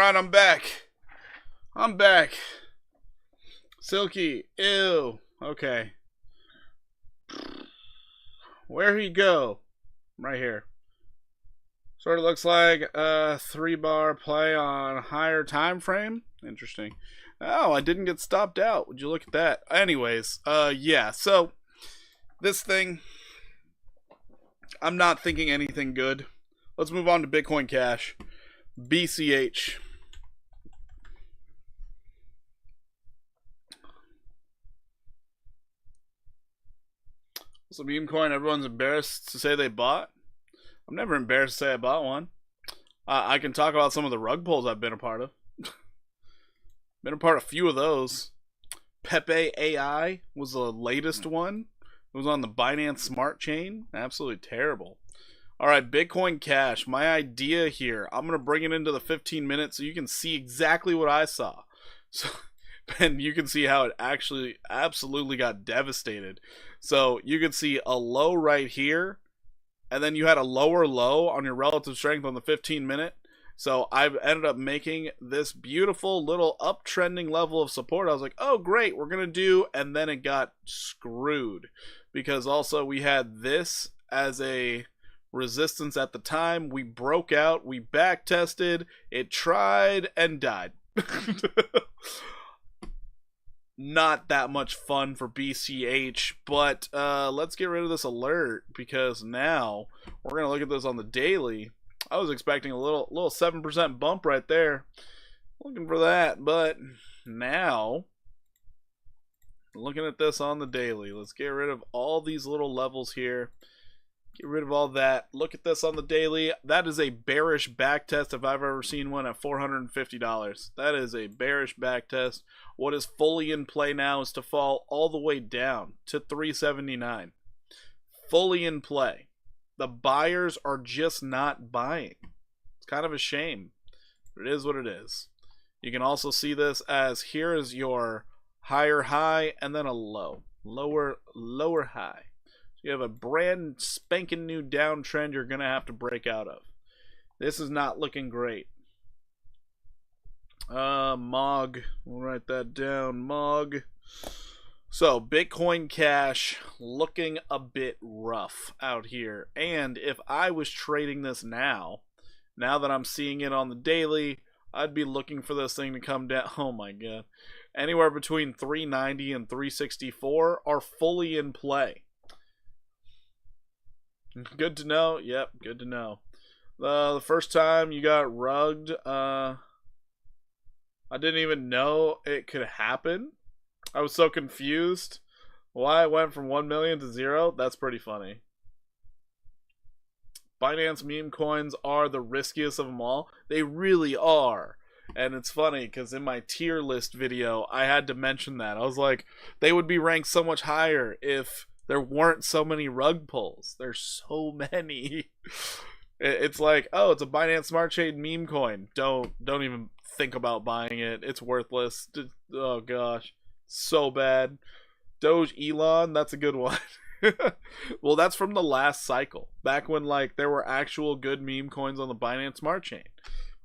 Alright, I'm back. I'm back. Silky. Ew. Okay. Where'd he go? Right here. Sort of looks like a 3-bar play on higher time frame. Interesting. Oh, I didn't get stopped out. Would you look at that? Anyways, yeah. So this thing, I'm not thinking anything good. Let's move on to Bitcoin Cash. BCH. So meme coin, everyone's embarrassed to say they bought. I'm never embarrassed to say I bought one. I can talk about some of the rug pulls I've been a part of. Been a part of a few of those. Pepe AI was the latest one. It was on the Binance Smart Chain. Absolutely terrible. Alright, Bitcoin Cash. My idea here, I'm going to bring it into the 15 minutes so you can see exactly what I saw. So, and you can see how it actually absolutely got devastated. So you can see a low right here, and then you had a lower low on your relative strength on the 15-minute. So I've ended up making this beautiful little uptrending level of support. I was like, oh, great, we're going to do, and then it got screwed. Because also we had this as a resistance at the time. We broke out, we back tested, it tried, and died. Not that much fun for BCH, but let's get rid of this alert because now we're going to look at this on the daily. I was expecting a little 7% bump right there. Looking for that, but now looking at this on the daily. Let's get rid of all these little levels here. Get rid of all that. Look at this on the daily. That is a bearish back test if I've ever seen one at $450. That is a bearish back test. What is fully in play now is to fall all the way down to $379. Fully in play. The buyers are just not buying. It's kind of a shame, but it is what it is. You can also see this as here is your higher high and then a low. Lower high. So you have a brand spanking new downtrend you're going to have to break out of. This is not looking great. MOG. We'll write that down. MOG. So, Bitcoin Cash looking a bit rough out here. And if I was trading this now that I'm seeing it on the daily, I'd be looking for this thing to come down. Oh my god. Anywhere between 390 and 364 are fully in play. Good to know. Yep, good to know. The first time you got rugged, I didn't even know it could happen. I was so confused why it went from 1 million to 0. That's pretty funny. Binance meme coins are the riskiest of them all. They really are. And it's funny because in my tier list video, I had to mention that. I was like, they would be ranked so much higher if there weren't so many rug pulls. There's so many. It's like, oh, it's a Binance Smart Chain meme coin. Don't even think about buying it. It's worthless. Oh gosh. So bad. Doge Elon, that's a good one. Well, that's from the last cycle. Back when like there were actual good meme coins on the Binance Smart Chain.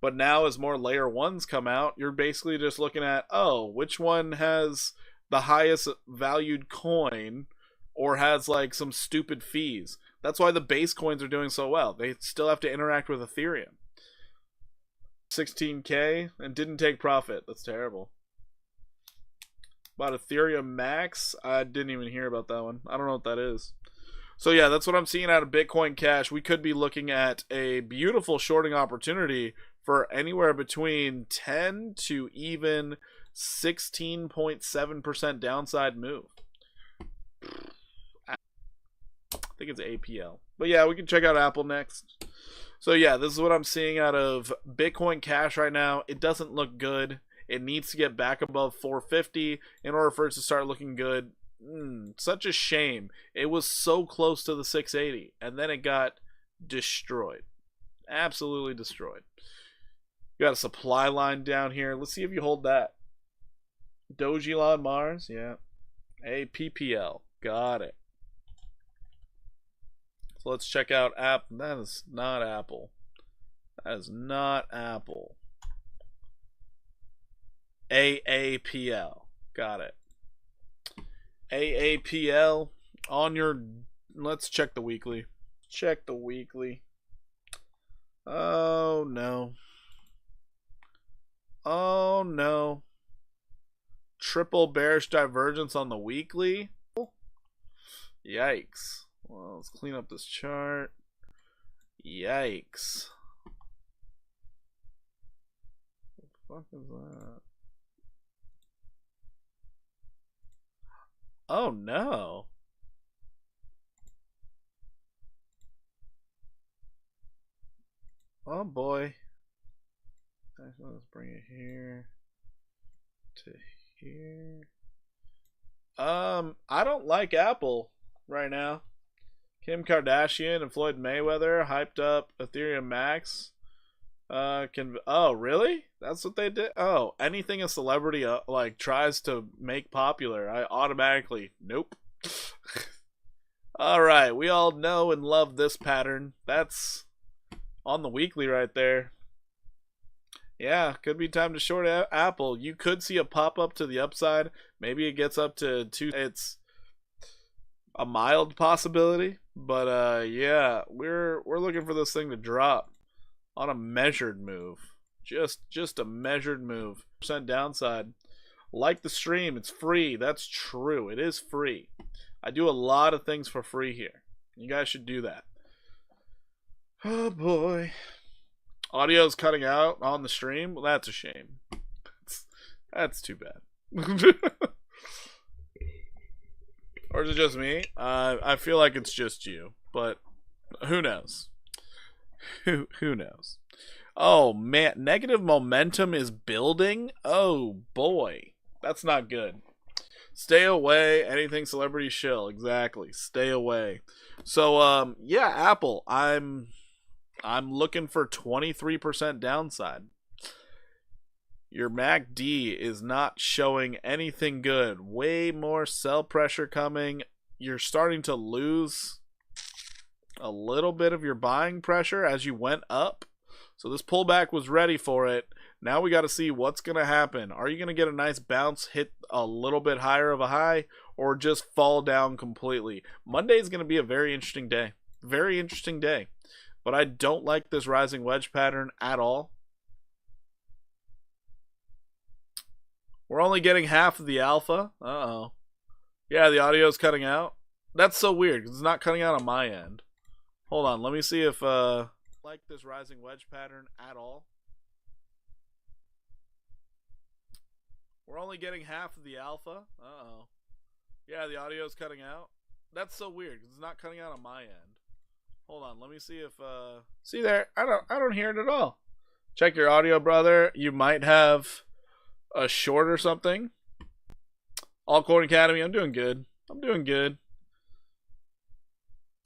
But now as more layer ones come out, you're basically just looking at, oh, which one has the highest valued coin or has like some stupid fees. That's why the base coins are doing so well. They still have to interact with Ethereum. 16K and didn't take profit. That's terrible. About Ethereum Max, I didn't even hear about that one. I don't know what that is. So yeah, that's what I'm seeing out of Bitcoin Cash. We could be looking at a beautiful shorting opportunity for anywhere between 10 to even 16.7% downside move. I think it's APL. But yeah, we can check out Apple next. So yeah, this is what I'm seeing out of Bitcoin Cash right now. It doesn't look good. It needs to get back above 450 in order for it to start looking good. Such a shame. It was so close to the 680, and then it got destroyed. Absolutely destroyed. You got a supply line down here. Let's see if you hold that. Doge Elon Mars, yeah. APPL, got it. So let's check out Apple. That is not Apple. That is not Apple. AAPL. Got it. AAPL on your... Let's check the weekly. Check the weekly. Oh, no. Oh, no. Triple bearish divergence on the weekly. Yikes. Well, let's clean up this chart. Yikes. What the fuck is that? Oh no. Oh boy. Actually, let's bring it here to here. I don't like Apple right now. Kim Kardashian and Floyd Mayweather hyped up Ethereum Max. Oh, really? That's what they did? Oh, anything a celebrity like tries to make popular, I automatically nope. All right, we all know and love this pattern. That's on the weekly right there. Yeah, could be time to short Apple. You could see a pop up to the upside. Maybe it gets up to 2. It's a mild possibility, but yeah, we're looking for this thing to drop on a measured move. Just a measured move. % downside. Like the stream, it's free. That's true. It is free. I do a lot of things for free here. You guys should do that. Oh boy. Audio's cutting out on the stream. Well, that's a shame. That's too bad. Or is it just me? I feel like it's just you, but who knows? Who knows? Oh man, negative momentum is building. Oh boy, that's not good. Stay away. Anything celebrity shill. Exactly. Stay away. So yeah, Apple. I'm looking for 23% downside. Your MACD is not showing anything good. Way more sell pressure coming. You're starting to lose a little bit of your buying pressure as you went up. So this pullback was ready for it. Now we got to see what's going to happen. Are you going to get a nice bounce, hit a little bit higher of a high, or just fall down completely? Monday is going to be a very interesting day. Very interesting day. But I don't like this rising wedge pattern at all. We're only getting half of the alpha. Uh-oh. Yeah, the audio's cutting out. That's so weird because it's not cutting out on my end. Hold on, let me see if like this rising wedge pattern at all. We're only getting half of the alpha. Uh-oh. Yeah, the audio's cutting out. That's so weird because it's not cutting out on my end. Hold on, let me see if see there. I don't hear it at all. Check your audio, brother. You might have a short or something. Altcoin Academy, I'm doing good. I'm doing good.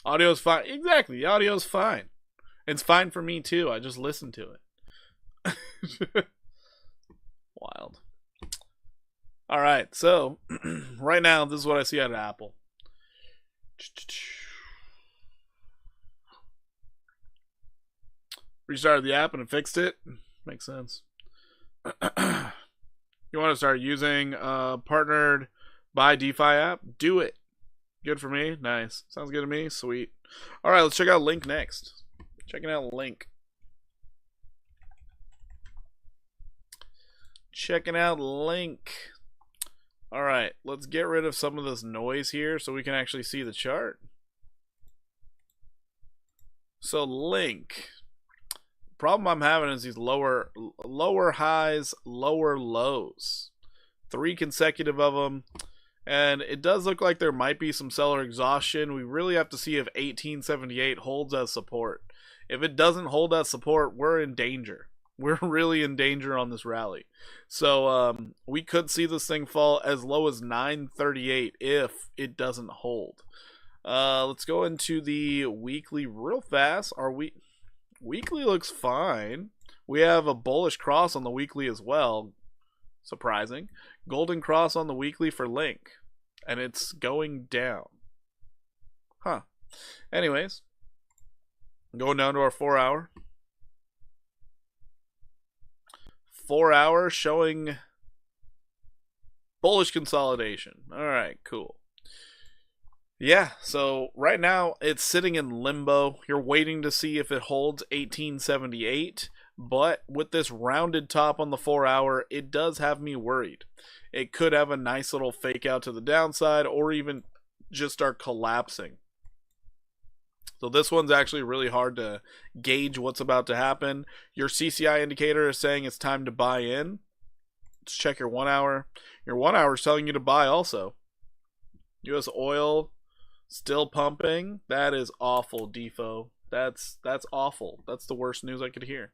Audio's fine. Exactly, the audio's fine. It's fine for me too. I just listened to it. Wild. All right, so right now this is what I see out of Apple. Restarted the app and it fixed it. Makes sense. You want to start using partnered by DeFi app? Do it. Good for me. Nice. Sounds good to me. Sweet. All right, let's check out Link next. Checking out Link. Checking out Link. All right, let's get rid of some of this noise here so we can actually see the chart. So Link. Problem I'm having is these lower highs, lower lows. 3 consecutive of them. And it does look like there might be some seller exhaustion. We really have to see if 1878 holds as support. If it doesn't hold as support, we're in danger. We're really in danger on this rally. So we could see this thing fall as low as 938 if it doesn't hold. Let's go into the weekly real fast. Weekly looks fine. We have a bullish cross on the weekly as well. Surprising. Golden cross on the weekly for Link. And it's going down. Huh. Anyways. Going down to our 4 hour. 4 hour showing Bullish consolidation. All right, cool. Yeah, so right now it's sitting in limbo. You're waiting to see if it holds 1878, but with this rounded top on the 4-hour, it does have me worried. It could have a nice little fake out to the downside or even just start collapsing. So this one's actually really hard to gauge what's about to happen. Your CCI indicator is saying it's time to buy in. Let's check your 1-hour. Your 1-hour is telling you to buy also. US oil still pumping. That is awful, Defo. That's awful. That's the worst news I could hear.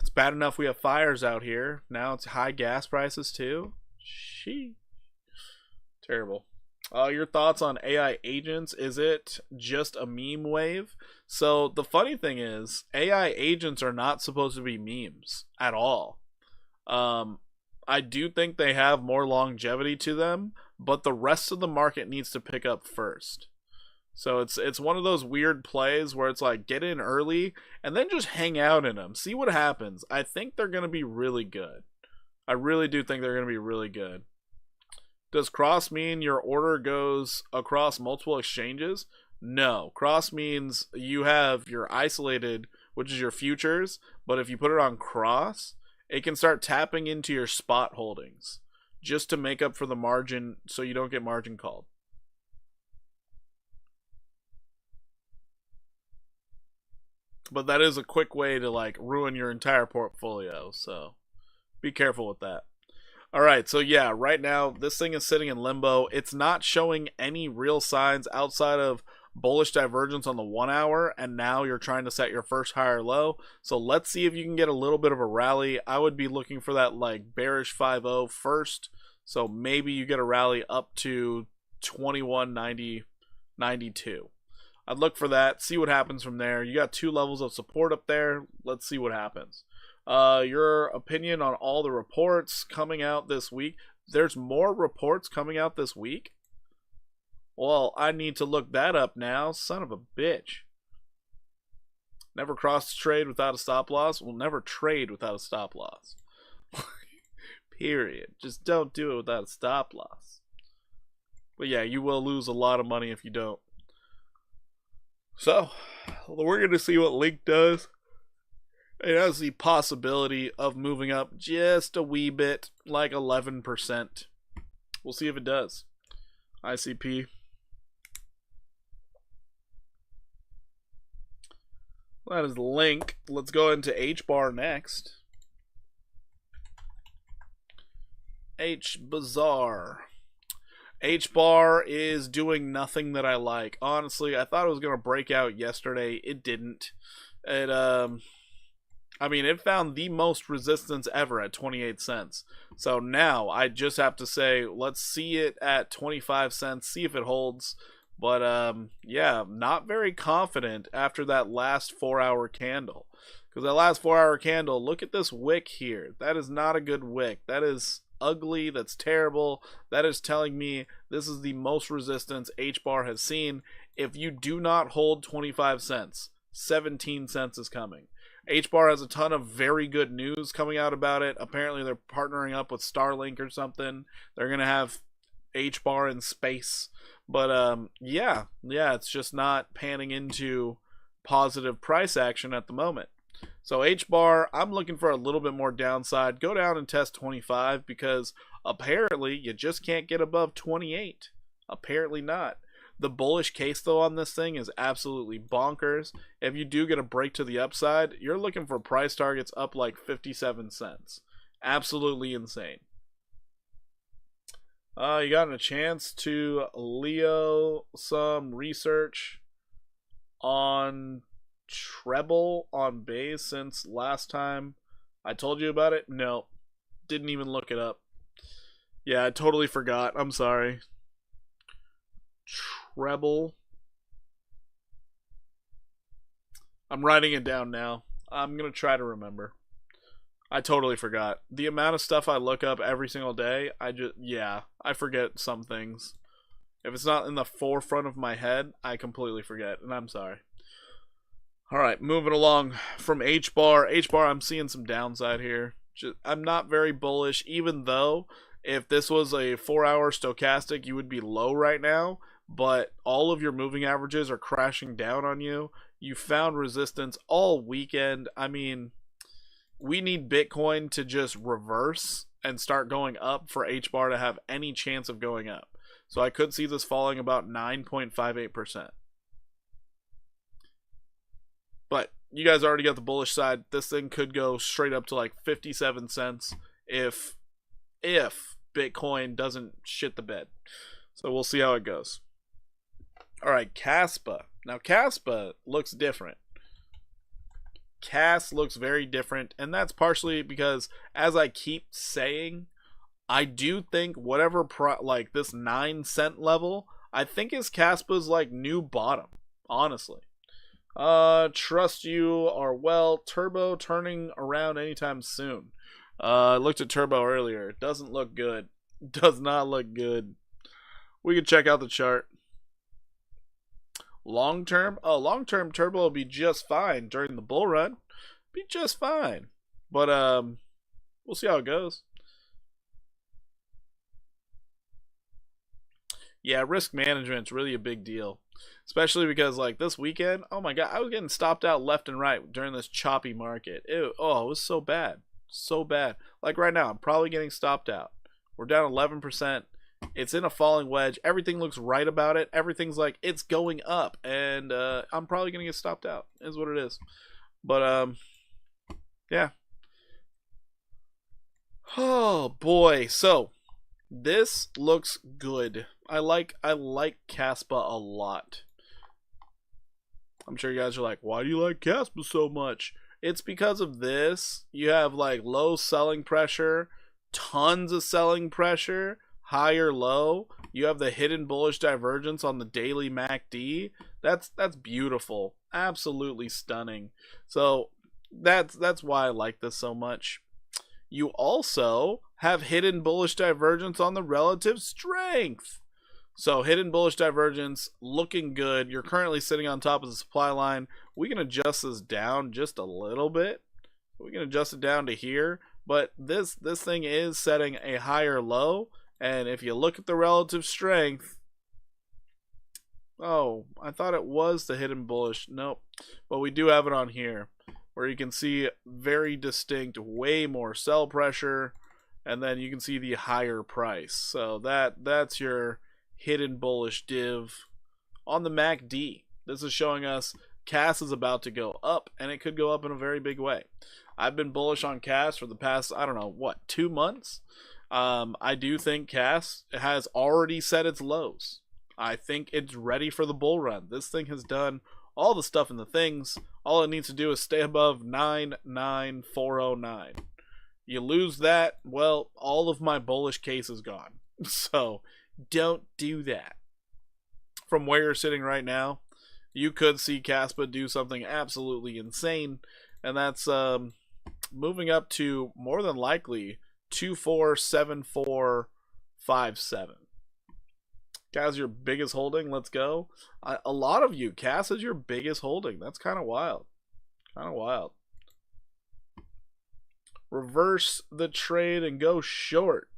It's bad enough we have fires out here. Now it's high gas prices too. Sheesh. Terrible. Your thoughts on AI agents? Is it just a meme wave? So the funny thing is, AI agents are not supposed to be memes at all. I do think they have more longevity to them, but the rest of the market needs to pick up first. So it's one of those weird plays where it's like get in early and then just hang out in them. See what happens. I think they're going to be really good. I really do think they're going to be really good. Does cross mean your order goes across multiple exchanges? No. Cross means you have your isolated, which is your futures, but if you put it on cross, it can start tapping into your spot holdings just to make up for the margin so you don't get margin called. But that is a quick way to like ruin your entire portfolio, so be careful with that. Alright, so yeah, right now this thing is sitting in limbo. It's not showing any real signs outside of bullish divergence on the 1-hour, and now you're trying to set your first higher low. So let's see if you can get a little bit of a rally. I would be looking for that like bearish 5-0 first. So maybe you get a rally up to 21.90.92. I'd look for that, see what happens from there. You got 2 levels of support up there. Let's see what happens. Your opinion on all the reports coming out this week. There's more reports coming out this week? Well, I need to look that up now. Son of a bitch. Never cross trade without a stop loss. We'll never trade without a stop loss. Period. Just don't do it without a stop loss. But yeah, you will lose a lot of money if you don't. So, we're going to see what Link does. It has the possibility of moving up just a wee bit, like 11%. We'll see if it does. ICP. That is Link. Let's go into H-bar next. H-Bazaar. H-bar is doing nothing that I like. Honestly, I thought it was going to break out yesterday. It didn't. It found the most resistance ever at 28 cents. So now I just have to say, let's see it at 25 cents, see if it holds. But yeah, not very confident after that last 4-hour candle. Because that last 4-hour candle, look at this wick here. That is not a good wick. That is ugly. That's terrible. That is telling me this is the most resistance H-bar has seen. If you do not hold 25 cents, 17 cents is coming. H-bar has a ton of very good news coming out about it. Apparently they're partnering up with Starlink or something. They're going to have H-bar in space. But yeah, it's just not panning into positive price action at the moment. So H-bar, I'm looking for a little bit more downside. Go down and test 25 because apparently you just can't get above 28. Apparently not. The bullish case though on this thing is absolutely bonkers. If you do get a break to the upside, you're looking for price targets up like 57 cents. Absolutely insane. You got a chance to Leo some research on treble on base since last time I told you about it? No, didn't even look it up. Yeah, I totally forgot. I'm sorry. Treble. I'm writing it down now. I'm gonna try to remember. I totally forgot. The amount of stuff I look up every single day, I forget some things. If it's not in the forefront of my head, I completely forget, and I'm sorry. Alright, moving along from H-bar. H-bar, I'm seeing some downside here. I'm not very bullish, even though If this was a 4-hour stochastic, you would be low right now, but all of your moving averages are crashing down on you. You found resistance all weekend. I mean, we need Bitcoin to just reverse and start going up for H bar to have any chance of going up. So I could see this falling about 9.58%. But you guys already got the bullish side. This thing could go straight up to like 57 cents if Bitcoin doesn't shit the bed. So we'll see how it goes. All right, Caspa. Now Caspa looks different. CAS looks very different, and that's partially because, as I keep saying, I do think whatever like this 9-cent level, I think is Caspa's like new bottom, honestly. Trust you are well. Turbo turning around anytime soon. I looked at Turbo earlier. It doesn't look good. Does not look good. We can check out the chart. Long term? Oh, long term Turbo will be just fine during the bull run. Be just fine. But we'll see how it goes. Yeah, risk management's really a big deal. Especially because like this weekend, oh my god, I was getting stopped out left and right during this choppy market. It was so bad. So bad. Like right now, I'm probably getting stopped out. We're down 11%. It's in a falling wedge. Everything looks right about it. Everything's like it's going up, and I'm probably gonna get stopped out. Is what it is. But yeah. Oh boy. So this looks good. I like Caspa a lot. I'm sure you guys are like, why do you like Caspa so much? It's because of this. You have like low selling pressure, tons of selling pressure, higher low. You have the hidden bullish divergence on the daily MACD. That's beautiful. Absolutely stunning. So that's why I like this so much. You also have hidden bullish divergence on the relative strength. So hidden bullish divergence looking good. You're currently sitting on top of the supply line. We can adjust this down just a little bit. We can adjust it down to here, but this thing is setting a higher low, and if you look at the relative strength, oh, I thought it was the hidden bullish. Nope. But we do have it on here where you can see very distinct, way more sell pressure, and then you can see the higher price. So that's your hidden bullish div on the MACD. This is showing us CAS is about to go up, and it could go up in a very big way. I've been bullish on CAS for the past, I don't know, what, 2 months? I do think CAS has already set its lows. I think it's ready for the bull run. This thing has done all the stuff in the things. All it needs to do is stay above 99409. You lose that, well, all of my bullish case is gone. So don't do that. From where you're sitting right now, you could see Caspa do something absolutely insane, and that's moving up to more than likely 247457. CAS your biggest holding. Let's go. A lot of you, CAS is your biggest holding. That's kind of wild. Kind of wild. Reverse the trade and go short.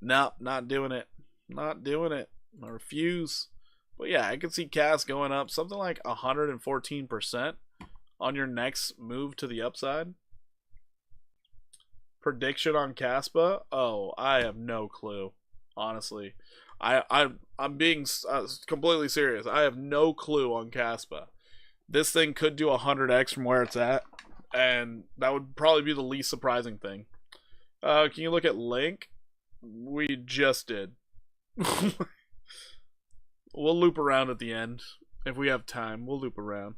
Nope, not doing it. Not doing it. I refuse. But yeah, I could see CAS going up something like 114% on your next move to the upside. Prediction on Caspa? Oh, I have no clue. Honestly, I'm being completely serious. I have no clue on Caspa. This thing could do 100x from where it's at, and that would probably be the least surprising thing. Can you look at Link? We just did. We'll loop around at the end. If we have time, we'll loop around.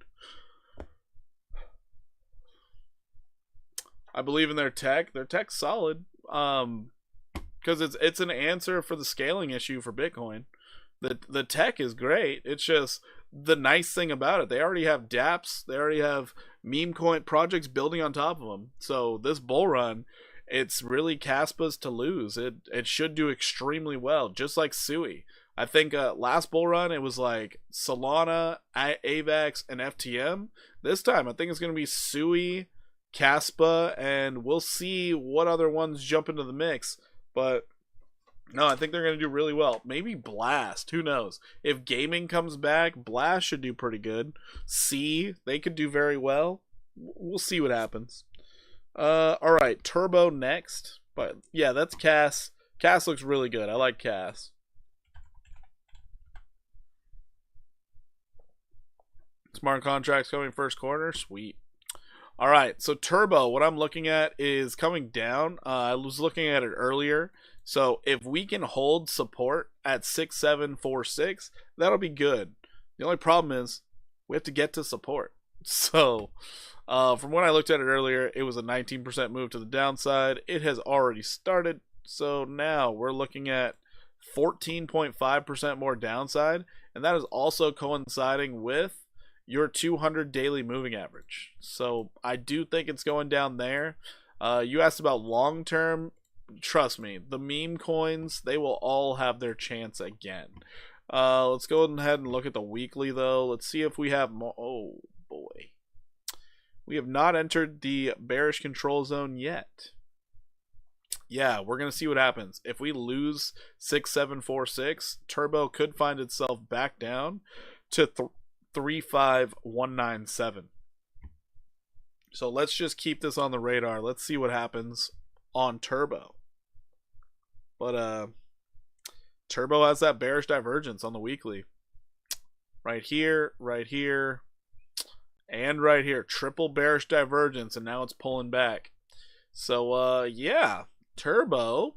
I believe in their tech. Their tech's solid. Because it's an answer for the scaling issue for Bitcoin. The tech is great. It's just the nice thing about it. They already have dApps. They already have meme coin projects building on top of them. So this bull run, it's really Caspa's to lose. It should do extremely well, just like Sui. I think last bull run it was like Solana, AVAX, and FTM. This time I think it's going to be Sui, Caspa, and we'll see what other ones jump into the mix. But No, I think they're going to do really well. Maybe Blast. Who knows? If gaming comes back, Blast should do pretty good. C, they could do very well. We'll see what happens. All right, Turbo next. But yeah, that's Cass. Cass looks really good. I like Cass. Smart contracts coming first quarter. Sweet. All right, so Turbo, what I'm looking at is coming down. I was looking at it earlier. So if we can hold support at 6746, that'll be good. The only problem is we have to get to support. So from when I looked at it earlier, it was a 19% move to the downside. It has already started. So now we're looking at 14.5% more downside. And that is also coinciding with your 200 daily moving average. So I do think it's going down there. You asked about long term. Trust me, the meme coins, they will all have their chance again. Let's go ahead and look at the weekly though. Let's see if we have more. Oh boy, we have not entered the bearish control zone yet. Yeah, we're gonna see what happens. If we lose 6746, Turbo could find itself back down to 35197. So let's just keep this on the radar. Let's see what happens on Turbo. But Turbo has that bearish divergence on the weekly. Right here, and right here. Triple bearish divergence, and now it's pulling back. So yeah, Turbo.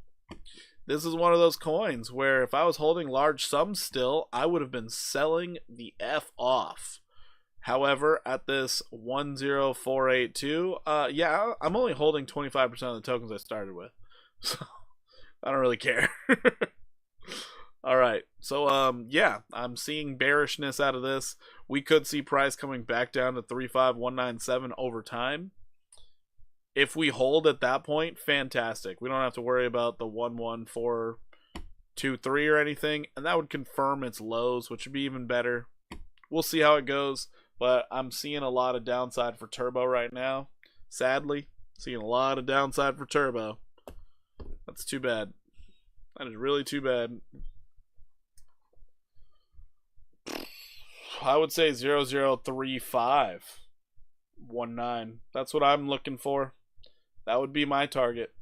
This is one of those coins where if I was holding large sums still, I would have been selling the F off. However, at this 10482, yeah, I'm only holding 25% of the tokens I started with. So I don't really care. All right. So yeah, I'm seeing bearishness out of this. We could see price coming back down to 35197 over time. If we hold at that point, fantastic. We don't have to worry about the 11423 or anything, and that would confirm its lows, which would be even better. We'll see how it goes, but I'm seeing a lot of downside for Turbo right now. Sadly, seeing a lot of downside for Turbo. That's too bad. That is really too bad. I would say 003519. That's what I'm looking for. That would be my target.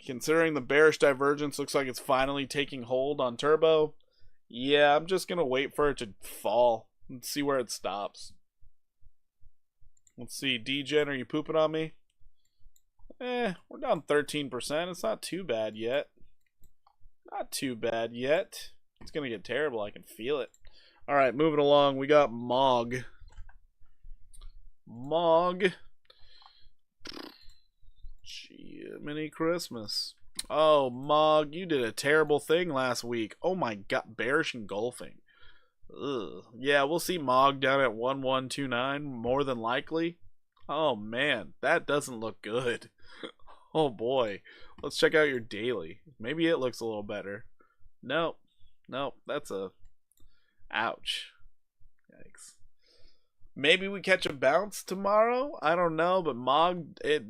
Considering the bearish divergence looks like it's finally taking hold on Turbo, yeah, I'm just going to wait for it to fall and see where it stops. Let's see. DGen, are you pooping on me? We're down 13%. It's not too bad yet. Not too bad yet. It's going to get terrible. I can feel it. All right, moving along. We got MOG. MOG. Jiminy Christmas. Oh, MOG, you did a terrible thing last week. Oh my god, bearish engulfing. Ugh. Yeah, we'll see MOG down at 1129 more than likely. Oh man, that doesn't look good. Oh boy. Let's check out your daily. Maybe it looks a little better. Nope. Nope, that's a... Ouch. Yikes. Maybe we catch a bounce tomorrow? I don't know, but MOG, it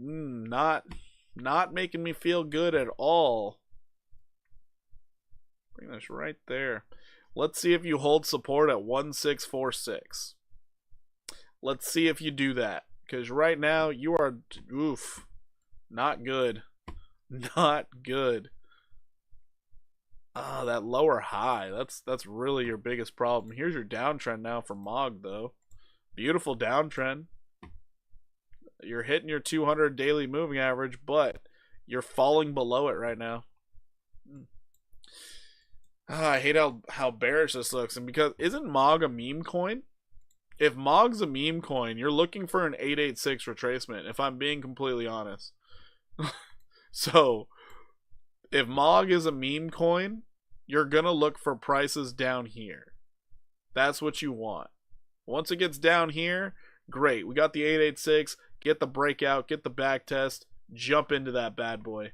not making me feel good at all. Bring this right there. Let's see if you hold support at 1646. Let's see if you do that. Because right now, you are... Oof. Not good. Not good. Ah, that lower high. That's really your biggest problem. Here's your downtrend now for MOG, though. Beautiful downtrend. You're hitting your 200 daily moving average, but you're falling below it right now. I hate how bearish this looks. And because isn't MOG a meme coin? If MOG's a meme coin, you're looking for an 886 retracement, if I'm being completely honest. So, if MOG is a meme coin, you're going to look for prices down here. That's what you want. Once it gets down here, great. We got the 886. Get the breakout. Get the back test. Jump into that bad boy.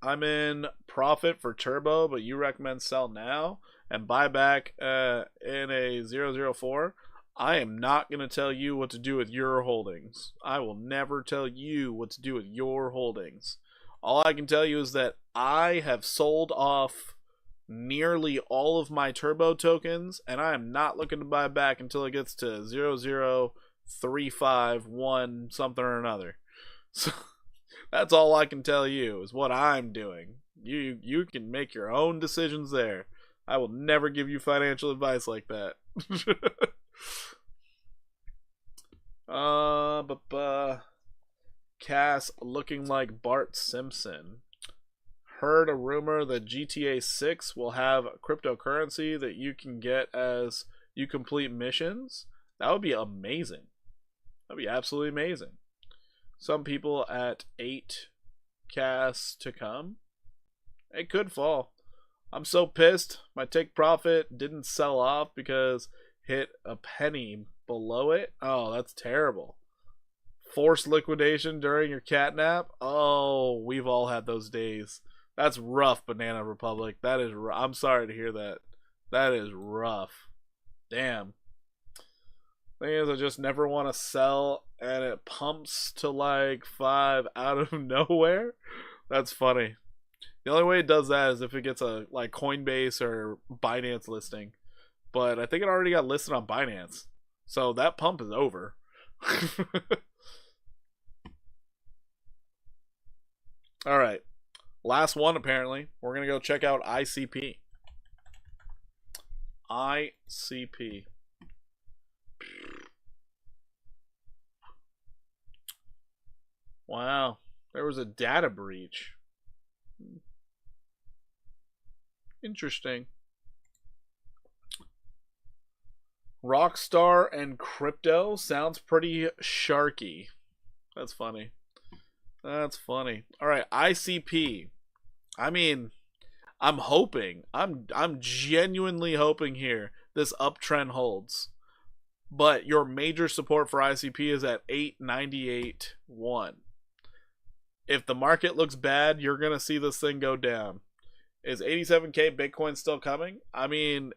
I'm in profit for Turbo, but you recommend sell now and buy back in a 004. I am not going to tell you what to do with your holdings. I will never tell you what to do with your holdings. All I can tell you is that I have sold off nearly all of my turbo tokens, and I am not looking to buy back until it gets to 0.03551 something or another. So that's all I can tell you is what I'm doing. You can make your own decisions there. I will never give you financial advice like that. Cass looking like Bart Simpson. Heard a rumor that GTA 6 will have a cryptocurrency that you can get as you complete missions. That would be amazing. That'd be absolutely amazing. Some people at 8 Cass to come. It could fall. I'm so pissed. My take profit didn't sell off because hit a penny below it. Oh, that's terrible. Forced liquidation during your catnap. Oh, we've all had those days. That's rough, Banana Republic. That is. I'm sorry to hear that. That is rough. Damn. Thing is, I just never want to sell, and it pumps to like 5 out of nowhere. That's funny. The only way it does that is if it gets a like Coinbase or Binance listing. But I think it already got listed on Binance. So that pump is over. Alright. Last one apparently. We're going to go check out ICP. ICP. Wow. There was a data breach. Interesting. Rockstar and crypto sounds pretty sharky. That's funny. That's funny. All right, ICP. I mean, I'm hoping. I'm genuinely hoping here this uptrend holds. But your major support for ICP is at 898.1. If the market looks bad, you're going to see this thing go down. Is 87K Bitcoin still coming? I mean,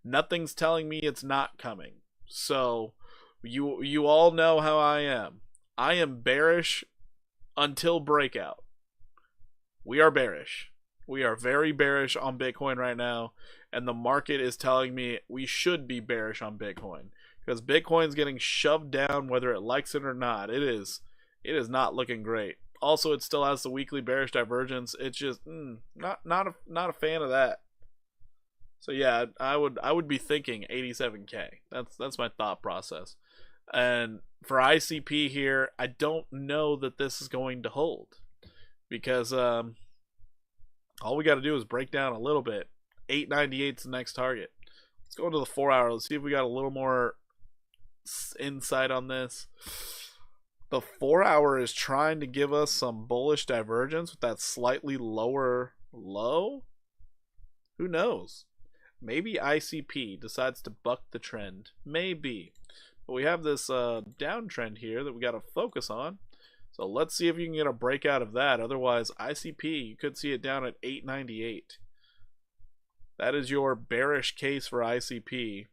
nothing's telling me it's not coming. So, you all know how I am. I am bearish until breakout. We are bearish. We are very bearish on Bitcoin right now, and the market is telling me we should be bearish on Bitcoin because Bitcoin's getting shoved down whether it likes it or not. It is not looking great. Also, it still has the weekly bearish divergence. It's just not a fan of that. So yeah, I would be thinking 87K. That's my thought process. And for ICP here, I don't know that this is going to hold because all we got to do is break down a little bit. 898 is the next target. Let's go into the 4 hour. Let's see if we got a little more insight on this. The 4 hour is trying to give us some bullish divergence with that slightly lower low. Who knows? Maybe ICP decides to buck the trend. Maybe. But we have this downtrend here that we got to focus on. So let's see if you can get a breakout of that. Otherwise, ICP, you could see it down at 898. That is your bearish case for ICP.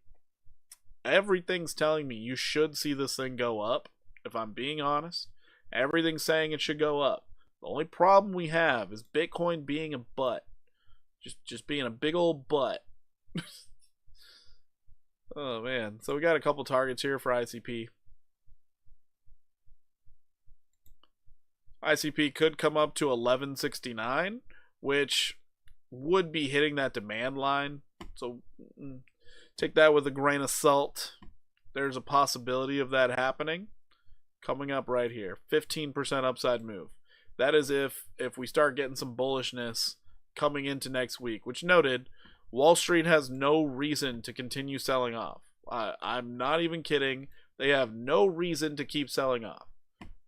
Everything's telling me you should see this thing go up. If I'm being honest, everything's saying it should go up. The only problem we have is Bitcoin being a butt. Just being a big old butt. Oh man. So we got a couple targets here for ICP. ICP could come up to 1169, which would be hitting that demand line. So take that with a grain of salt. There's a possibility of that happening. Coming up right here, 15% upside move. That is if we start getting some bullishness coming into next week, which noted, Wall Street has no reason to continue selling off. I'm not even kidding. They have no reason to keep selling off.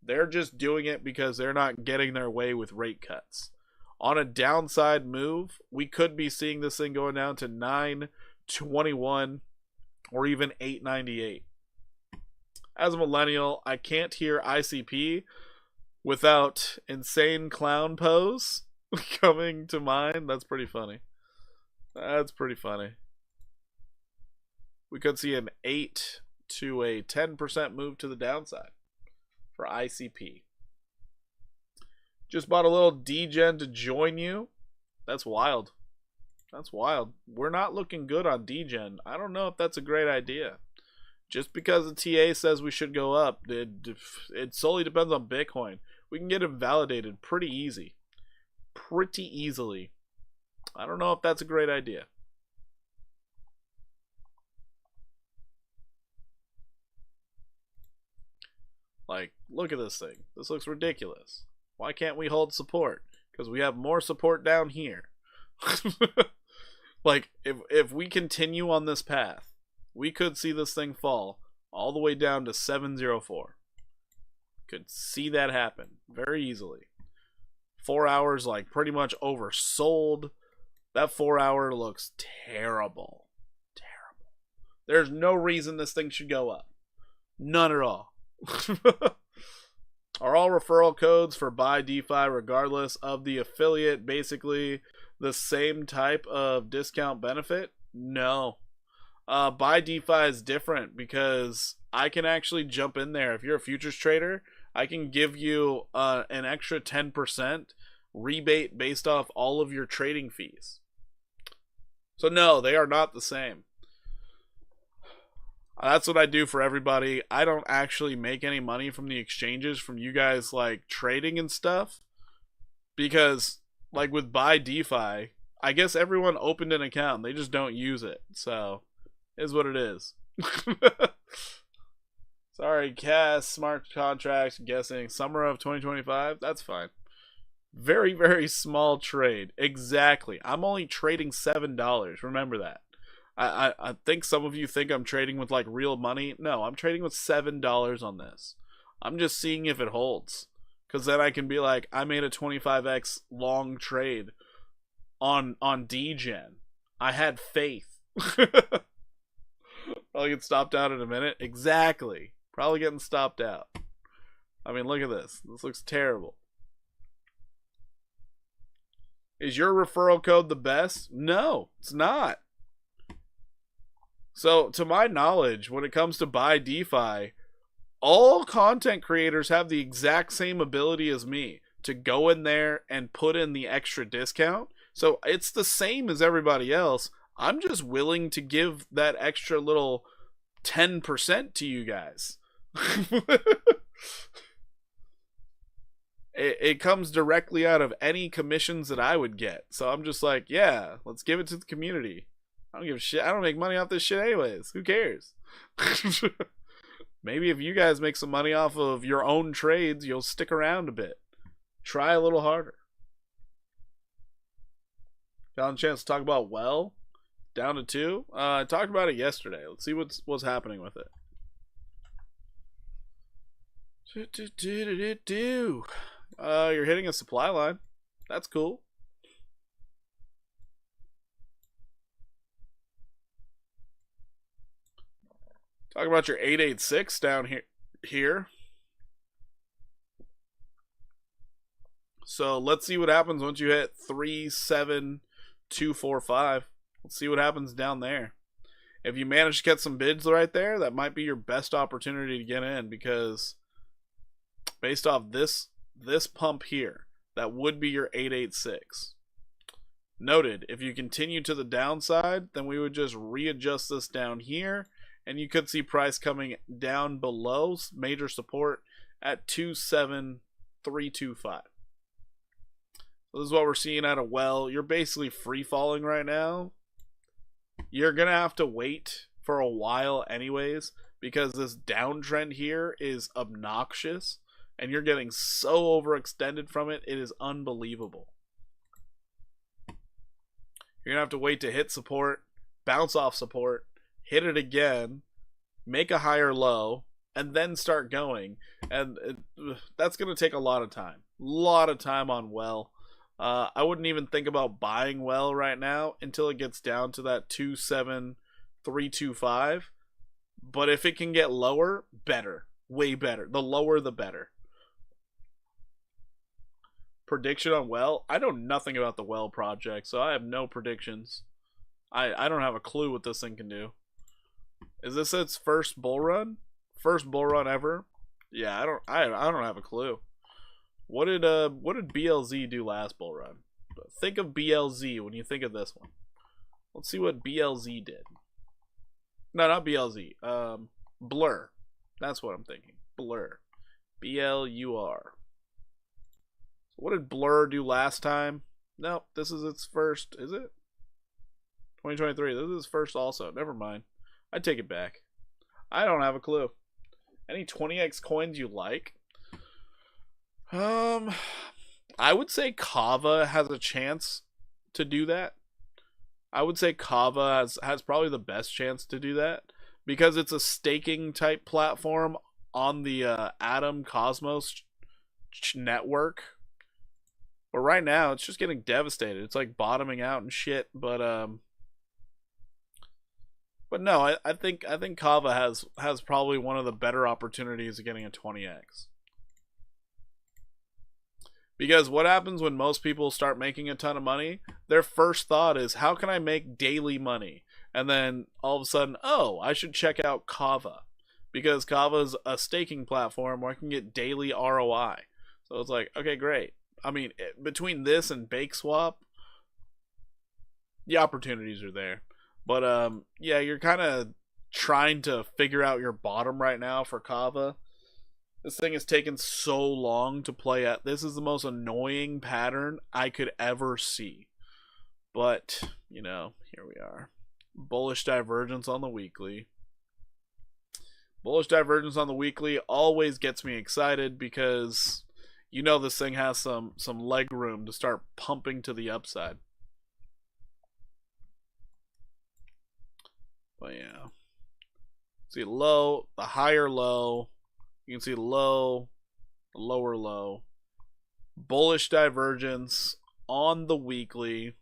They're just doing it because they're not getting their way with rate cuts. On a downside move, we could be seeing this thing going down to 921 or even 898. As a millennial, I can't hear ICP without insane clown pose coming to mind. That's pretty funny. That's pretty funny. We could see an 8 to a 10% move to the downside for ICP. Just bought a little degen to join you. That's wild. That's wild. We're not looking good on degen. I don't know if that's a great idea. Just because the TA says we should go up, it solely depends on Bitcoin. We can get it validated pretty easy. Pretty easily. I don't know if that's a great idea. Like, look at this thing. This looks ridiculous. Why can't we hold support? Because we have more support down here. Like, if we continue on this path, we could see this thing fall all the way down to 704. Could see that happen very easily. 4 hours, like, pretty much oversold. That 4 hour looks terrible. Terrible. There's no reason this thing should go up. None at all. Are all referral codes for buy DeFi regardless of the affiliate basically the same type of discount benefit? No. Buy DeFi is different because I can actually jump in there. If you're a futures trader, I can give you an extra 10% rebate based off all of your trading fees. So no, they are not the same. That's what I do for everybody. I don't actually make any money from the exchanges, from you guys like trading and stuff. Because like with buy DeFi, I guess everyone opened an account. They just don't use it. So, is what it is. Sorry, Cass, smart contracts, guessing summer of 2025. That's fine. Very, very small trade. Exactly. I'm only trading $7. Remember that. I think some of you think I'm trading with like real money. No, I'm trading with $7 on this. I'm just seeing if it holds. Because then I can be like, I made a 25x long trade on degen. I had faith. Probably get stopped out in a minute. Exactly. Probably getting stopped out. I mean, look at this. This looks terrible. Is your referral code the best? No, it's not. So, to my knowledge, when it comes to buy DeFi, all content creators have the exact same ability as me to go in there and put in the extra discount. So, it's the same as everybody else. I'm just willing to give that extra little 10% to you guys. It comes directly out of any commissions that I would get. So I'm just like, yeah, let's give it to the community. I don't give a shit. I don't make money off this shit anyways. Who cares? Maybe if you guys make some money off of your own trades, you'll stick around a bit. Try a little harder. Got a chance to talk about well, down to 2. I talked about it yesterday. Let's see what's happening with it. You're hitting a supply line. That's cool. Talk about your 886 down here. So let's see what happens once you hit 37245. Let's see what happens down there. If you manage to get some bids right there, that might be your best opportunity to get in, because based off this pump here, that would be your 886. Noted, if you continue to the downside, then we would just readjust this down here, and you could see price coming down below major support at 27325. So this is what we're seeing out of well. You're basically free falling right now. You're gonna have to wait for a while anyways, because this downtrend here is obnoxious, and you're getting so overextended from it. It is unbelievable. You're gonna have to wait to hit support, bounce off support, hit it again, make a higher low, and then start going. And that's going to take a lot of time. A lot of time on well. I wouldn't even think about buying well right now until it gets down to that 27325. But if it can get lower, better. Way better. The lower, the better. Prediction on well? I know nothing about the well project, so I have no predictions. I don't have a clue what this thing can do. Is this its first bull run? First bull run ever? Yeah, I don't have a clue. What did BLZ do last bull run? Think of BLZ when you think of this one. Let's see what BLZ did. No, not BLZ. Blur. That's what I'm thinking. Blur. BLUR. What did Blur do last time? Nope, this is its first. Is it? 2023. This is its first also. Never mind. I take it back. I don't have a clue. Any 20x coins you like? I would say Kava has a chance to do that. I would say Kava has probably the best chance to do that because it's a staking type platform on the Atom Cosmos network. But right now, it's just getting devastated. It's like bottoming out and shit. But no, I think Kava has probably one of the better opportunities of getting a 20x. Because what happens when most people start making a ton of money? Their first thought is, how can I make daily money? And then all of a sudden, oh, I should check out Kava. Because Kava is a staking platform where I can get daily ROI. So it's like, okay, great. I mean, between this and BakeSwap, the opportunities are there. But yeah, you're kind of trying to figure out your bottom right now for Kava. This thing has taken so long to play at. This is the most annoying pattern I could ever see. But, you know, here we are. Bullish divergence on the weekly. Bullish divergence on the weekly always gets me excited because you know this thing has some leg room to start pumping to the upside. But yeah. See low, the higher low. You can see low, lower low. Bullish divergence on the weekly.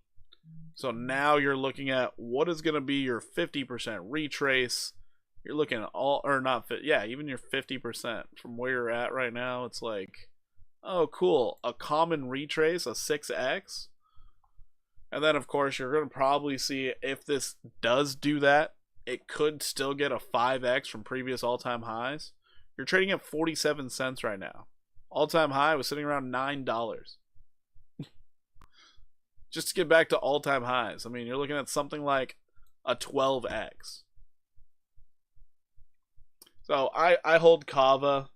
So now you're looking at what is going to be your 50% retrace. You're looking at all, or not, yeah, even your 50% from where you're at right now. It's like, oh, cool. A common retrace, a 6x. And then, of course, you're going to probably see if this does do that, it could still get a 5x from previous all-time highs. You're trading at 47 cents right now. All-time high was sitting around $9. Just to get back to all-time highs. I mean, you're looking at something like a 12x. So I hold Kava.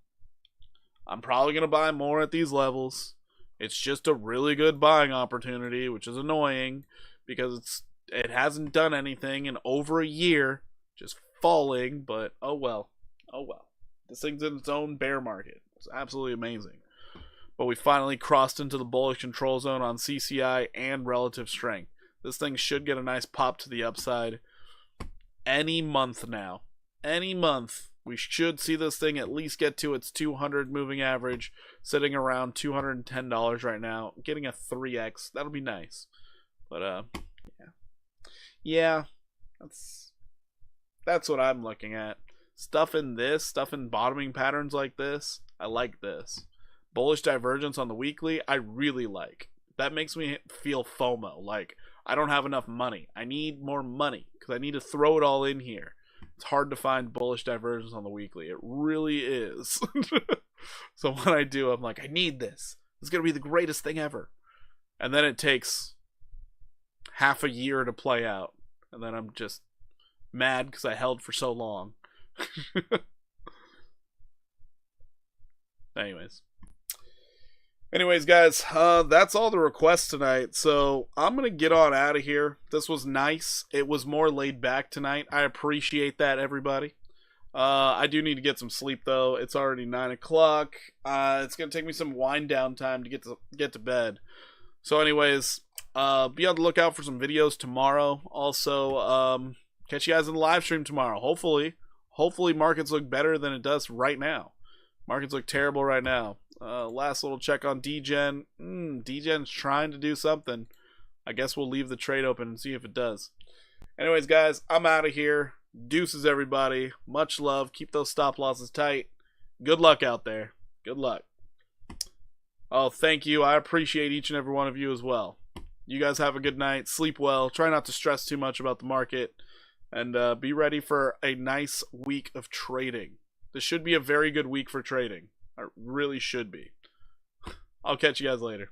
I'm probably going to buy more at these levels. It's just a really good buying opportunity, which is annoying because it hasn't done anything in over a year. Just falling, but oh well. Oh well. This thing's in its own bear market. It's absolutely amazing. But we finally crossed into the bullish control zone on CCI and relative strength. This thing should get a nice pop to the upside any month now. Any month, we should see this thing at least get to its 200 moving average, sitting around $210 right now. Getting a 3x, that'll be nice. But yeah, that's what I'm looking at. Stuff in bottoming patterns like this, I like this. Bullish divergence on the weekly, I really like. That makes me feel FOMO, like I don't have enough money. I need more money because I need to throw it all in here. It's hard to find bullish divergence on the weekly. It really is. So when I do, I'm like, I need this. It's going to be the greatest thing ever. And then it takes half a year to play out. And then I'm just mad because I held for so long. Anyways, guys, that's all the requests tonight. So I'm going to get on out of here. This was nice. It was more laid back tonight. I appreciate that, everybody. I do need to get some sleep, though. It's already 9 o'clock. It's going to take me some wind down time to get to bed. So anyways, be on the lookout for some videos tomorrow. Also, catch you guys in the live stream tomorrow. Hopefully markets look better than it does right now. Markets look terrible right now. Last little check on DGen. DGen's trying to do something. I guess we'll leave the trade open and see if it does. Anyways, guys, I'm out of here. Deuces, everybody. Much love. Keep those stop losses tight. Good luck out there. Good luck. Oh, thank you. I appreciate each and every one of you as well. You guys have a good night. Sleep well. Try not to stress too much about the market. And be ready for a nice week of trading. This should be a very good week for trading. It really should be. I'll catch you guys later.